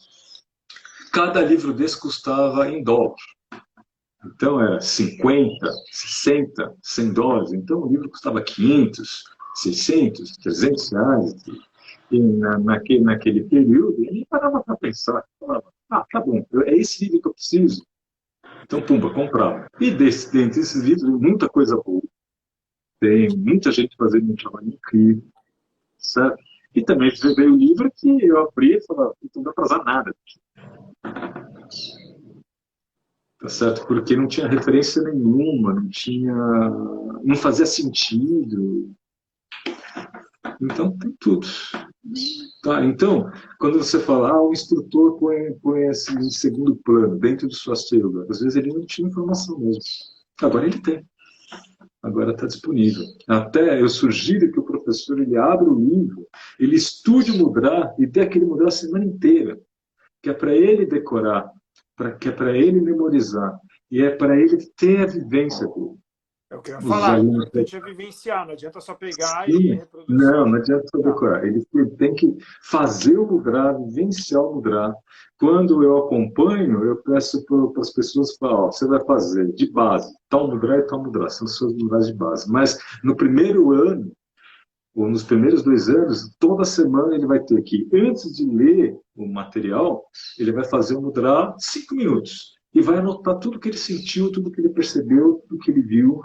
cada livro desse custava em dólar. Então, era 50, 60, 100 dólares. Então, o livro custava 500, 600, 300 reais. E naquele período, ele parava para pensar. Falava, tá bom, é esse livro que eu preciso. Então, pumba, comprava. E dentre esses livros, muita coisa boa. Tem muita gente fazendo um trabalho incrível, certo? E também veio o livro que eu abri e falava, não dá para usar nada. Tá certo? Porque não tinha referência nenhuma, não fazia sentido. Então, tem tudo. Tá? Então, quando você fala, o instrutor põe esse em segundo plano, dentro de sua célula, às vezes ele não tinha informação mesmo. Agora ele tem. Agora está disponível. Até eu sugiro que o professor ele abra o livro, ele estude o mudra e dê aquele mudra a semana inteira, que é para ele decorar, que é para ele memorizar, e é para ele ter a vivência dele. É o que eu ia falar, o importante é vivenciar, não adianta só pegar e reproduzir. Não adianta só decorar. Ele tem que fazer o mudra, vivenciar o mudra. Quando eu acompanho, eu peço para as pessoas falar, você vai fazer de base, tal mudra e tal mudra, são os seus mudras de base. Mas no primeiro ano, ou nos primeiros 2 anos, toda semana ele vai ter que, antes de ler o material, ele vai fazer o mudra 5 minutos. E vai anotar tudo que ele sentiu, tudo que ele percebeu, tudo que ele viu.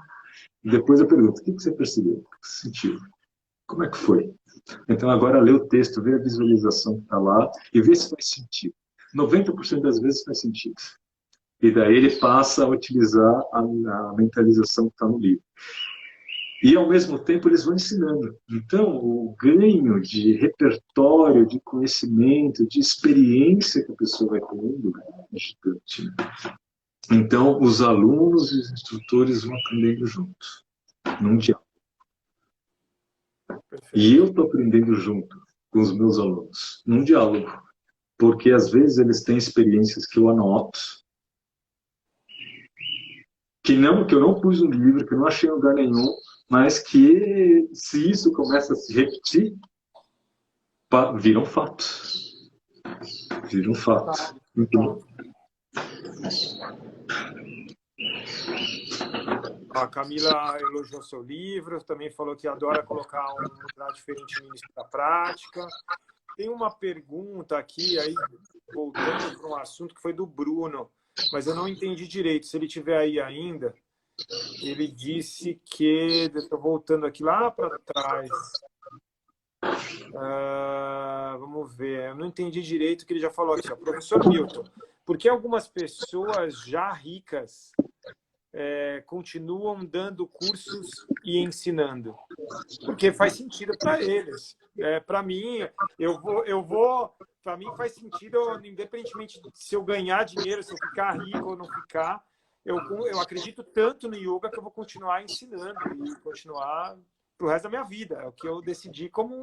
Depois eu pergunto, o que você percebeu? O que você sentiu? Como é que foi? Então agora lê o texto, vê a visualização que está lá e vê se faz sentido. 90% das vezes faz sentido. E daí ele passa a utilizar a mentalização que está no livro. E ao mesmo tempo eles vão ensinando. Então o ganho de repertório, de conhecimento, de experiência que a pessoa vai tendo é gigante. Então, os alunos e os instrutores vão aprendendo juntos, num diálogo. Perfeito. E eu estou aprendendo junto com os meus alunos, num diálogo. Porque, às vezes, eles têm experiências que eu anoto, que eu não pus no livro, que eu não achei em lugar nenhum, mas que, se isso começa a se repetir, viram fatos. Viram fatos. Então, A Camila elogiou seu livro, também falou que adora colocar um lugar diferente no início da prática. Tem uma pergunta aqui, aí, voltando para um assunto que foi do Bruno, mas eu não entendi direito. Se ele estiver aí ainda, ele disse que... Estou voltando aqui lá para trás. Vamos ver. Eu não entendi direito o que ele já falou aqui. Ó. Professor Milton, por que algumas pessoas já ricas continuam dando cursos e ensinando? Porque faz sentido para eles. Para mim, para mim faz sentido, independentemente se eu ganhar dinheiro, se eu ficar rico ou não ficar, eu acredito tanto no yoga que eu vou continuar ensinando e continuar pro resto da minha vida. É o que eu decidi como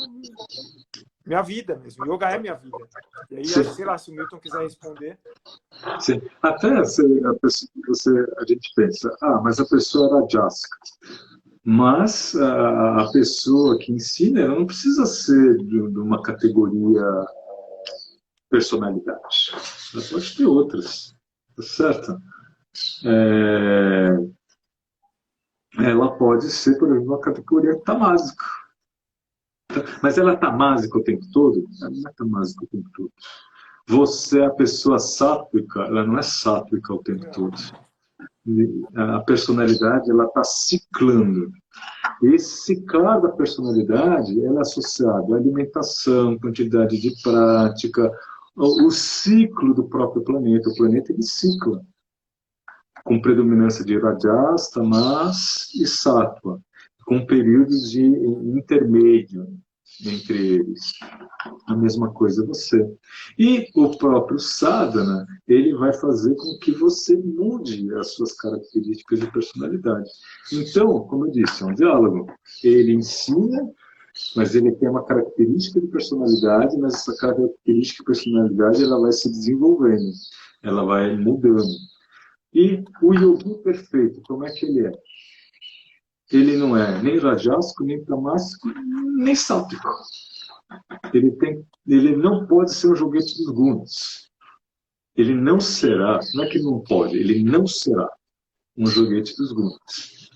minha vida mesmo. Yoga é minha vida. E aí, sei lá, se o Milton quiser responder. Sim. Até a gente pensa, mas a pessoa era Rajasica. Mas a pessoa que ensina, ela não precisa ser de uma categoria personalidade. Ela pode ter outras, tá certo? Ela pode ser, por exemplo, uma categoria tamásica. Mas ela é tamásica o tempo todo? Ela não é tamásica o tempo todo. Você é a pessoa sátrica, ela não é sátrica o tempo todo. A personalidade, ela está ciclando. Esse ciclar da personalidade, ela é associado à alimentação, quantidade de prática, o ciclo do próprio planeta. O planeta, ele cicla, com predominância de Rajas, Tamas e Sattva, com períodos de intermédio entre eles. A mesma coisa você. E o próprio sadhana, ele vai fazer com que você mude as suas características de personalidade. Então, como eu disse, é um diálogo. Ele ensina, mas ele tem uma característica de personalidade, mas essa característica de personalidade ela vai se desenvolvendo, ela vai mudando. E o yogi perfeito, como é que ele é? Ele não é nem rajásico, nem tamásico, nem sátrico. Ele não pode ser um joguete dos gunas. Ele não será, não é que não pode, ele não será um joguete dos gunas.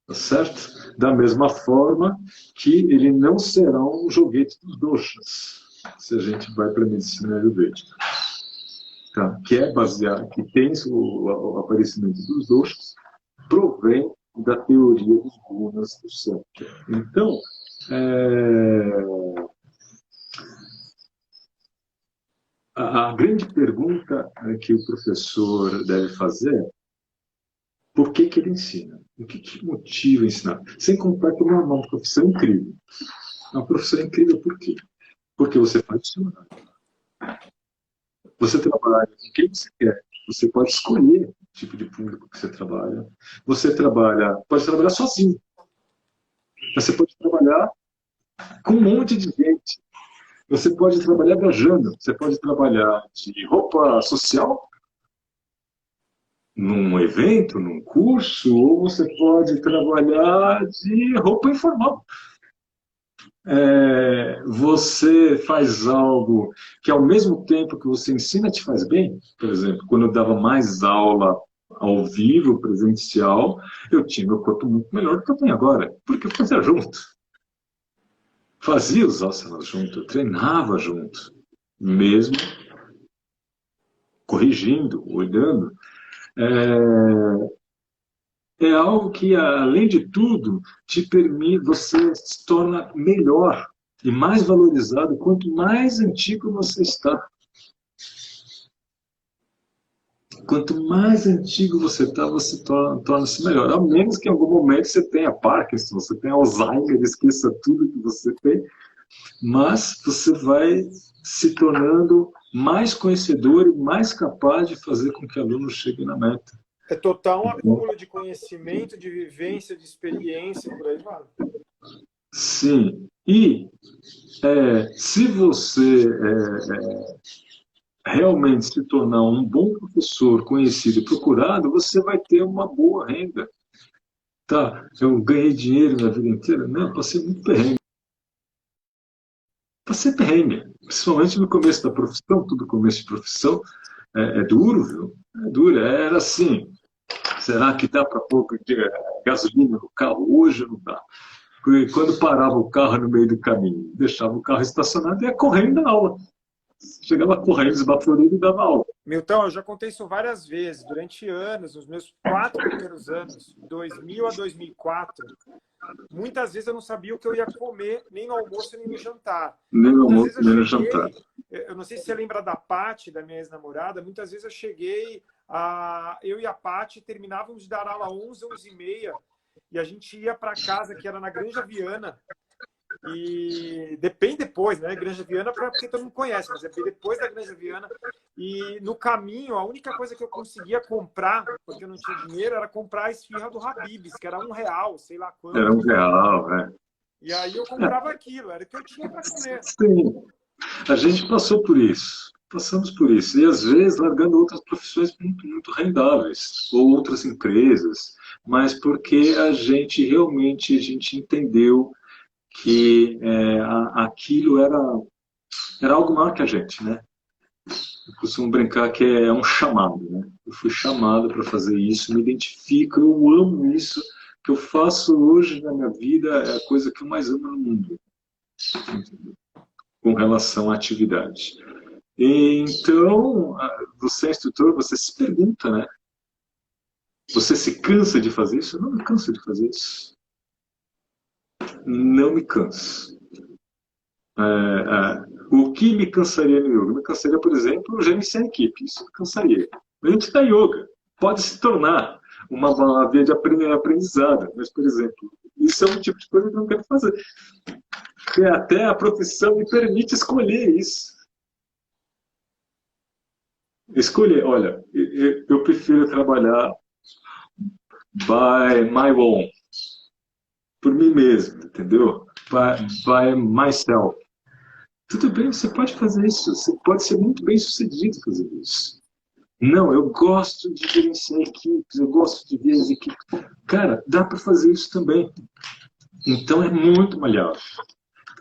Tá certo? Da mesma forma que ele não será um joguete dos doshas, se a gente vai para a medicina ayurvédica. Tá? Que é baseado, que tem o aparecimento dos doshas, provém da teoria dos gunas do santo. Então, a grande pergunta que o professor deve fazer é por que ele ensina? O que motiva a ensinar? Sem contar que é uma profissão incrível. Uma profissão incrível por quê? Porque você faz o seu horário. Você trabalha com quem você quer. Você pode escolher o tipo de público que você trabalha. Você pode trabalhar sozinho. Você pode trabalhar com um monte de gente. Você pode trabalhar viajando. Você pode trabalhar de roupa social, num evento, num curso, ou você pode trabalhar de roupa informal. Você faz algo que ao mesmo tempo que você ensina te faz bem. Por exemplo, quando eu dava mais aula ao vivo, presencial, eu tinha meu corpo muito melhor do que eu tenho agora, porque eu fazia junto. Fazia os asanas junto, eu treinava junto, mesmo corrigindo, olhando. É algo que, além de tudo, te permite, você se torna melhor e mais valorizado quanto mais antigo você está. Quanto mais antigo você está, você torna-se melhor. A menos que em algum momento você tenha Parkinson, você tenha Alzheimer, esqueça tudo que você tem, mas você vai se tornando mais conhecedor e mais capaz de fazer com que o aluno chegue na meta. É total um acúmulo de conhecimento, de vivência, de experiência, por aí vai. Sim. E se você realmente se tornar um bom professor, conhecido e procurado, você vai ter uma boa renda. Tá, eu ganhei dinheiro minha vida inteira? Não, passei muito perrengue. Passei perrengue. Principalmente no começo da profissão, tudo começo de profissão é duro, viu? É duro. Era assim, Será que dá para pôr gasolina no carro? Hoje não dá. Porque quando parava o carro no meio do caminho, deixava o carro estacionado e ia correndo na aula. Chegava correndo, esbaforido e dava aula. Milton, eu já contei isso várias vezes. Durante anos, nos meus 4 primeiros anos, 2000 a 2004, muitas vezes eu não sabia o que eu ia comer, nem no almoço, nem no jantar. Nem no Muitas vezes almoço, nem no eu cheguei, jantar. eu não sei se você lembra da Paty, da minha ex-namorada, muitas vezes eu cheguei, eu e a Paty terminávamos de dar aula 11, 11h30, e a gente ia para casa, que era na Granja Viana, e bem depois, né? Granja Viana, porque todo mundo conhece, mas é bem depois da Granja Viana. E no caminho, a única coisa que eu conseguia comprar, porque eu não tinha dinheiro, era comprar a esfirra do Habib's, que era R$ 1, sei lá quanto. Era R$ 1, é. E aí eu comprava aquilo, era o que eu tinha para comer. Sim. A gente passou por isso. Passamos por isso. E às vezes largando outras profissões muito, muito rendáveis, ou outras empresas, mas porque a gente realmente entendeu que aquilo era algo maior que a gente, né? Eu costumo brincar que é um chamado, né? Eu fui chamado para fazer isso, me identifico, eu amo isso. O que eu faço hoje na minha vida é a coisa que eu mais amo no mundo, com relação à atividade. Então, você é instrutor, você se pergunta, né? Você se cansa de fazer isso? Eu não me canso de fazer isso. Não me canso. O que me cansaria no yoga? Me cansaria, por exemplo, gerenciar a equipe. Isso me cansaria. Mas a gente da yoga pode se tornar uma via de aprendizado. Mas, por exemplo, isso é um tipo de coisa que eu não quero fazer. Porque até a profissão me permite escolher isso. Escolher, olha, eu prefiro trabalhar by my own, por mim mesmo, entendeu? By myself. Tudo bem, você pode fazer isso, você pode ser muito bem sucedido fazendo isso. Não, eu gosto de gerenciar equipes, eu gosto de ver as equipes. Cara, dá para fazer isso também. Então é muito maleável.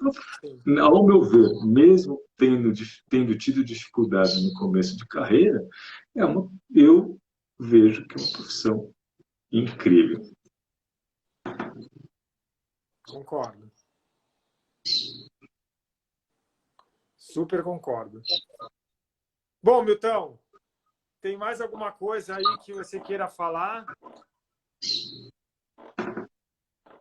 Então, ao meu ver, mesmo tendo tido dificuldade no começo de carreira, eu vejo que é uma profissão incrível. Concordo. Super concordo. Bom, Milton, tem mais alguma coisa aí que você queira falar?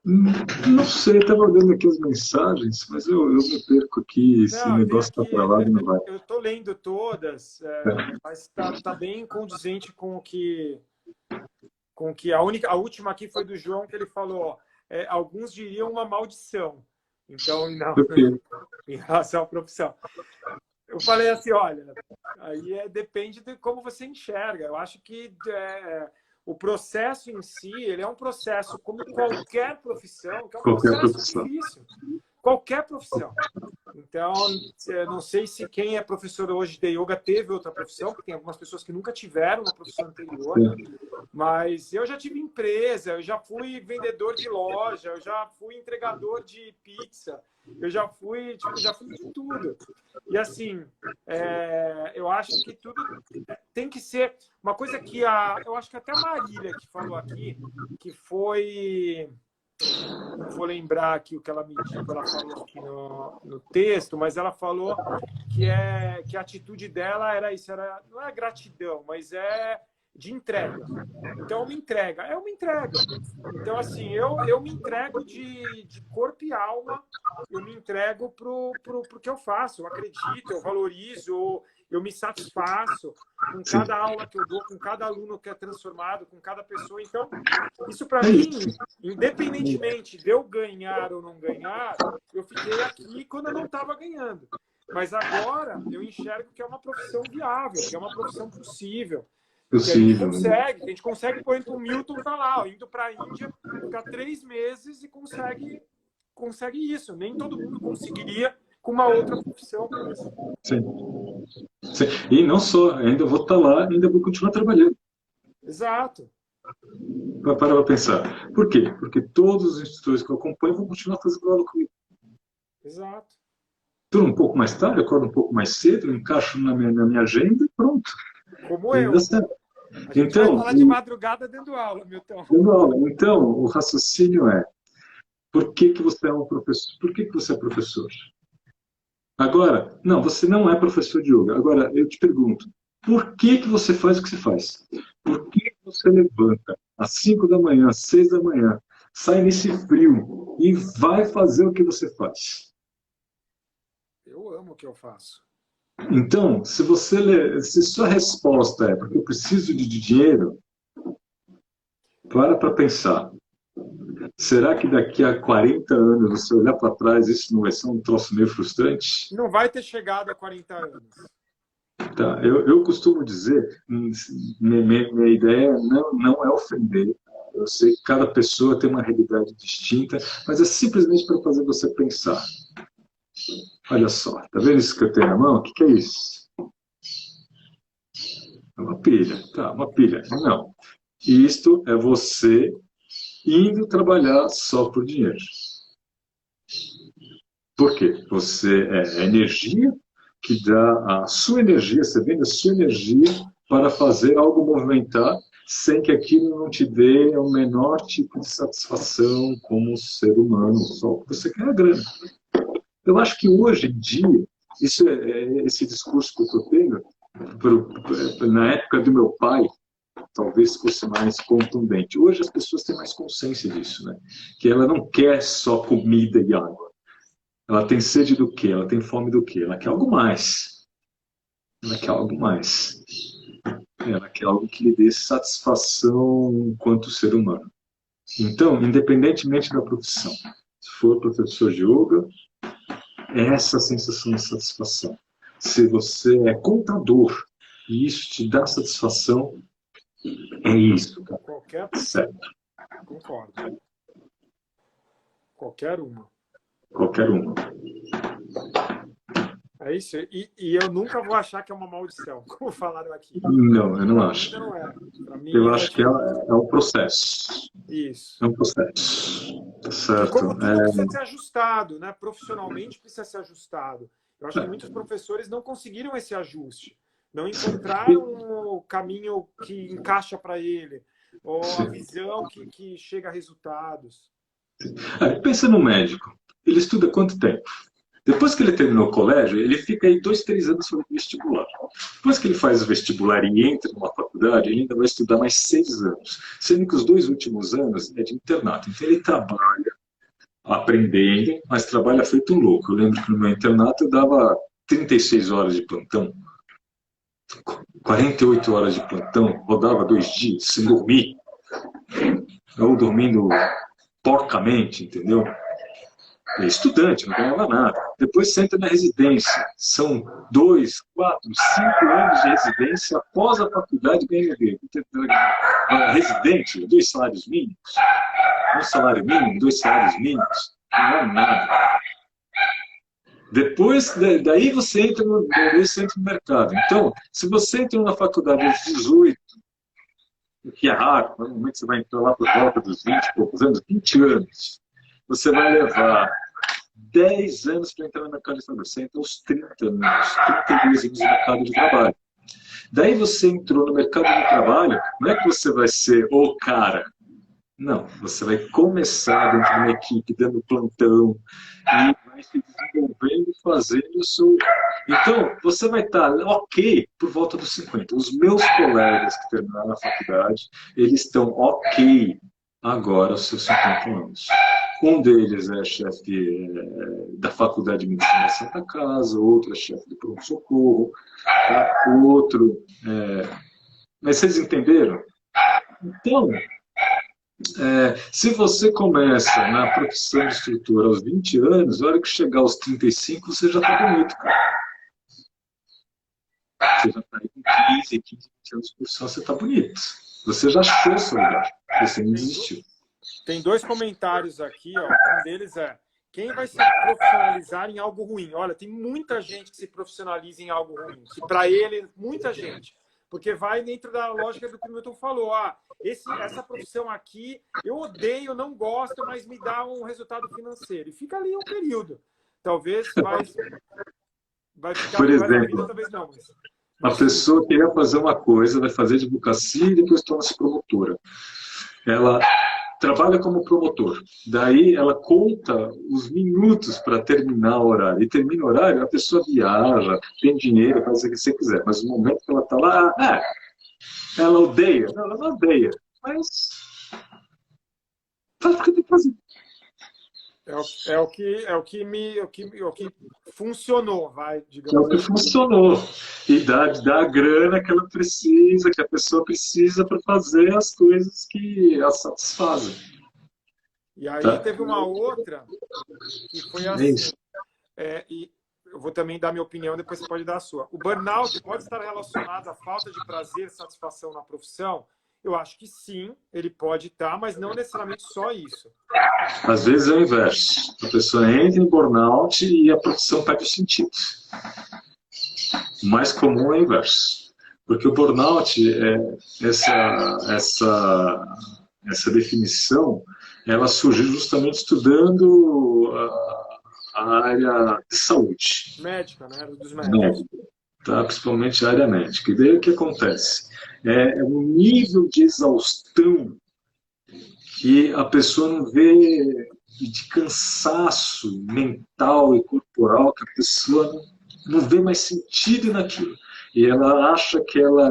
Não sei, estava olhando aqui as mensagens, mas eu me perco aqui, esse negócio está para lá e não vai. Eu estou lendo todas, mas está bem condizente com o que a última aqui foi do João, que ele falou, alguns diriam uma maldição. Então, não, em relação à profissão. Eu falei assim, olha, aí depende de como você enxerga. Eu acho que o processo em si, ele é um processo como qualquer profissão, que é um processo difícil. Qualquer profissão. Então, não sei se quem é professor hoje de yoga teve outra profissão, porque tem algumas pessoas que nunca tiveram uma profissão anterior, mas eu já tive empresa, eu já fui vendedor de loja, eu já fui entregador de pizza, eu já fui de tudo. E assim, eu acho que tudo tem que ser uma coisa que eu acho que até a Marília que falou aqui, que foi... Não vou lembrar aqui o que ela me disse, ela falou aqui no texto, mas ela falou que a atitude dela era isso, não é gratidão, mas é de entrega. Então, uma entrega. É uma entrega. Então, assim, eu me entrego de corpo e alma, eu me entrego pro que eu faço. Eu acredito, eu valorizo, eu me satisfaço com cada aula que eu dou, com cada aluno que é transformado, com cada pessoa. Então, isso para mim, independentemente de eu ganhar ou não ganhar, eu fiquei aqui quando eu não estava ganhando. Mas agora eu enxergo que é uma profissão viável, que é uma profissão possível. Que a gente consegue, por exemplo, o Milton está lá, indo para a Índia, ficar 3 meses e consegue isso. Nem todo mundo conseguiria com uma outra profissão. Sim. Sim. E não só, ainda vou estar lá, ainda vou continuar trabalhando. Exato. Para pensar. Por quê? Porque todos os instrutores que eu acompanho vão continuar fazendo aula comigo. Exato. Durmo um pouco mais tarde, acordo um pouco mais cedo, encaixo na minha agenda e pronto. Como eu. A gente vai falar de madrugada dando aula, Milton. Então, o raciocínio é: por que que você é um professor? Por que que você é professor? Agora, não, você não é professor de yoga. Agora, eu te pergunto, por que que você faz o que você faz? Por que que você levanta às 5 da manhã, às 6 da manhã, sai nesse frio e vai fazer o que você faz? Eu amo o que eu faço. Então, se sua resposta é porque eu preciso de dinheiro, para pensar. Será que daqui a 40 anos, você olhar para trás, isso não vai ser um troço meio frustrante? Não vai ter chegado a 40 anos. Tá, eu costumo dizer, minha ideia não é ofender. Eu sei que cada pessoa tem uma realidade distinta, mas é simplesmente para fazer você pensar. Olha só, tá vendo isso que eu tenho na mão? O que é isso? É uma pilha. Tá, uma pilha. Não. Isto é você indo trabalhar só por dinheiro. Por quê? Você é energia que dá a sua energia, você vende a sua energia para fazer algo movimentar sem que aquilo não te dê o menor tipo de satisfação como ser humano, só porque você quer a grana. Eu acho que hoje em dia, esse discurso que eu estou tendo, na época do meu pai, talvez fosse mais contundente. Hoje as pessoas têm mais consciência disso, né? Que ela não quer só comida e água. Ela tem sede do quê? Ela tem fome do quê? Ela quer algo mais. Ela quer algo mais. Ela quer algo que lhe dê satisfação enquanto ser humano. Então, independentemente da profissão, se for professor de yoga, é essa sensação de satisfação. Se você é contador e isso te dá satisfação, é isso, cara. Qualquer certo. Concordo. Qualquer uma. Qualquer uma. É isso. E eu nunca vou achar que é uma maldição, como falaram aqui. Não, eu não acho. Não é. Pra mim, eu acho que é um processo. Isso. É um processo. Tá certo. E como tudo precisa ser ajustado, né? Profissionalmente precisa ser ajustado. Eu acho que muitos professores não conseguiram esse ajuste. Não encontraram o caminho que encaixa para ele, ou a visão que chega a resultados. Pensa no médico. Ele estuda quanto tempo? Depois que ele terminou o colégio, ele fica aí 2, 3 anos fazendo vestibular. Depois que ele faz o vestibular e entra numa faculdade, ele ainda vai estudar mais 6 anos. Sendo que os 2 últimos anos é de internato. Então ele trabalha aprendendo, mas trabalha feito um louco. Eu lembro que no meu internato eu dava 36 horas de plantão. 48 horas de plantão, rodava 2 dias sem dormir. Eu dormindo porcamente, entendeu? Estudante, não ganhava nada. Depois você entra na residência. São 2, 4, 5 anos de residência após a faculdade ganha residente, 2 salários mínimos. 1 salário mínimo, 2 salários mínimos. Não é nada. Depois, daí você entra no mercado. Então, se você entra na faculdade aos 18, o que é raro, normalmente você vai entrar lá por volta dos 20 e poucos anos, 20 anos, você vai levar 10 anos para entrar no mercado de trabalho. Você entra aos 30 anos, 32 anos no mercado de trabalho. Daí você entrou no mercado de trabalho, não é que você vai ser o cara. Não, você vai começar dentro de uma equipe, dando plantão, e vai se desenvolvendo e fazendo o seu... Então, você vai estar ok por volta dos 50. Os meus colegas que terminaram a faculdade, eles estão ok agora aos seus 50 anos. Um deles é chefe da Faculdade de Medicina da Santa Casa, outro é chefe de pronto-socorro, tá? O outro... Mas vocês entenderam? Então... se você começa na profissão de instrutor aos 20 anos, na hora que chegar aos 35, você já está bonito, cara. Você já está aí com 15, 20 anos de profissão, você está bonito. Você já achou o seu lugar. Você não desistiu. Tem 2 comentários aqui, ó. Um deles é: quem vai se profissionalizar em algo ruim? Olha, tem muita gente que se profissionaliza em algo ruim. Que para ele, muita gente. Porque vai dentro da lógica do que o Milton falou. Essa profissão aqui, eu odeio, não gosto, mas me dá um resultado financeiro. E fica ali um período. Talvez vai ficar por melhor na exemplo, vida, talvez não. Mas... A pessoa queria fazer uma coisa, vai fazer advocacia e depois torna-se promotora. Ela trabalha como promotor. Daí ela conta os minutos para terminar o horário. E termina o horário, a pessoa viaja, tem dinheiro, faz o que você quiser. Mas no momento que ela está lá, ela odeia. Não, ela não odeia. Mas faz porque tem que fazer. É o que funcionou, vai, É digamos o que assim. funcionou. E dá a grana que ela precisa, que a pessoa precisa para fazer as coisas que a satisfazem. E aí Tá? teve uma outra que foi É assim, isso. e eu vou também dar minha opinião, depois você pode dar a sua. O burnout pode estar relacionado à falta de prazer e satisfação na profissão? Eu acho que sim, ele pode estar, mas não necessariamente só isso. Às vezes é o inverso. A pessoa entra em burnout e a profissão perde o sentido. O mais comum é o inverso. Porque o burnout, essa definição, ela surgiu justamente estudando a área de saúde. Médica, né? Dos médicos. Médica, tá? Principalmente a área médica. E daí o que acontece? É um nível de exaustão que a pessoa não vê, de cansaço mental e corporal, que a pessoa não vê mais sentido naquilo. E ela acha que ela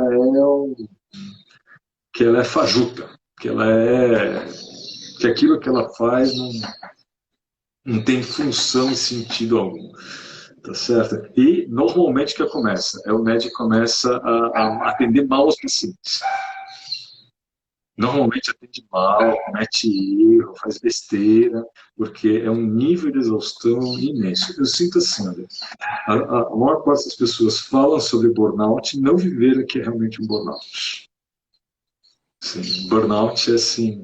é fajuta, que aquilo que ela faz não tem função e sentido algum. Tá certo? E normalmente o que começa? O médico começa a atender mal os pacientes. Normalmente atende mal, comete erro, faz besteira, porque é um nível de exaustão imenso. Eu sinto assim, olha, a maior parte das pessoas falam sobre burnout e não viveram o que é realmente um burnout. Sim, burnout é assim.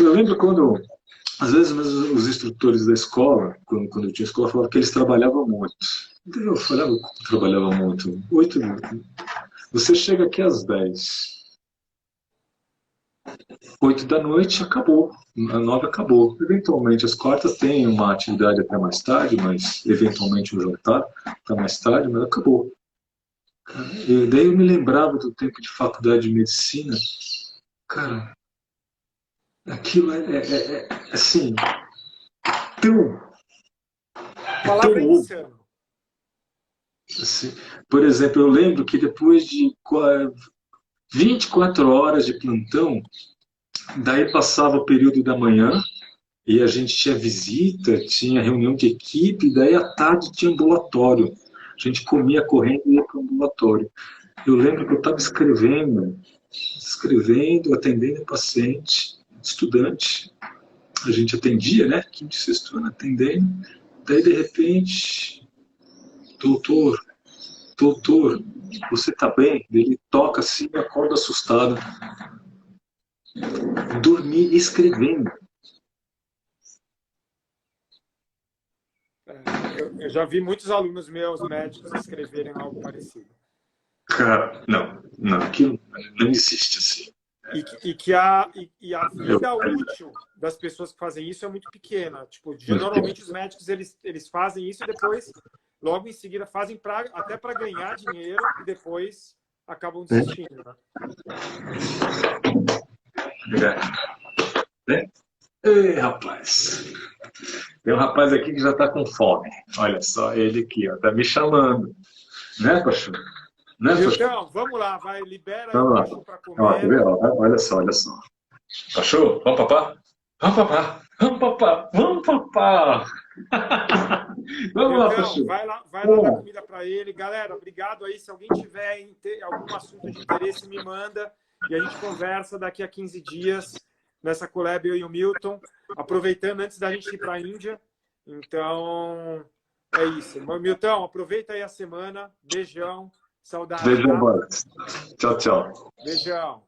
Eu lembro quando, às vezes, os instrutores da escola, quando eu tinha escola, falavam que eles trabalhavam muito. Eu falava que trabalhava muito. 8 minutos. Você chega aqui às 10. 8 da noite acabou. A 9 acabou. Eventualmente, as quartas têm uma atividade até mais tarde, mas eventualmente um jantar até mais tarde, mas acabou. E daí eu me lembrava do tempo de faculdade de medicina. Cara, aquilo assim, tão, A palavra é tão insano. assim. Por exemplo, eu lembro que depois de 24 horas de plantão, daí passava o período da manhã, e a gente tinha visita, tinha reunião de equipe, daí à tarde tinha ambulatório. A gente comia correndo e ia para o ambulatório. Eu lembro que eu estava escrevendo, atendendo paciente, estudante. A gente atendia, né? Quinto e sexto ano atendendo. Daí, de repente, doutor, você está bem? Ele toca assim e acorda assustado. Dormi escrevendo. Eu já vi muitos alunos meus médicos escreverem algo parecido. Cara, não, aquilo não existe assim. E a vida útil das pessoas que fazem isso é muito pequena. Tipo, normalmente os médicos eles fazem isso e depois, logo em seguida, fazem até para ganhar dinheiro e depois acabam desistindo. Né? Ei, rapaz. Tem um rapaz aqui que já está com fome. Olha só, ele aqui, ó, tá me chamando. Né, Pachu? Né, Pachu? Então, vamos lá, vai, libera aí Vamos o lá. Pachu para Ó, quer ver? comer. Ó, olha só. Pachu, vamos papá? Vamos papá! Vamos papá! Vamos papá! Vamos lá, Então, Pachu. vai lá dar comida para ele. Galera, obrigado aí. Se alguém tiver algum assunto de interesse, me manda. E a gente conversa daqui a 15 dias nessa collab, eu e o Milton. Aproveitando antes da gente ir para a Índia. Então, é isso. Milton, aproveita aí a semana. Beijão. Saudade. Beijão, Tá? Tchau, tchau. Beijão.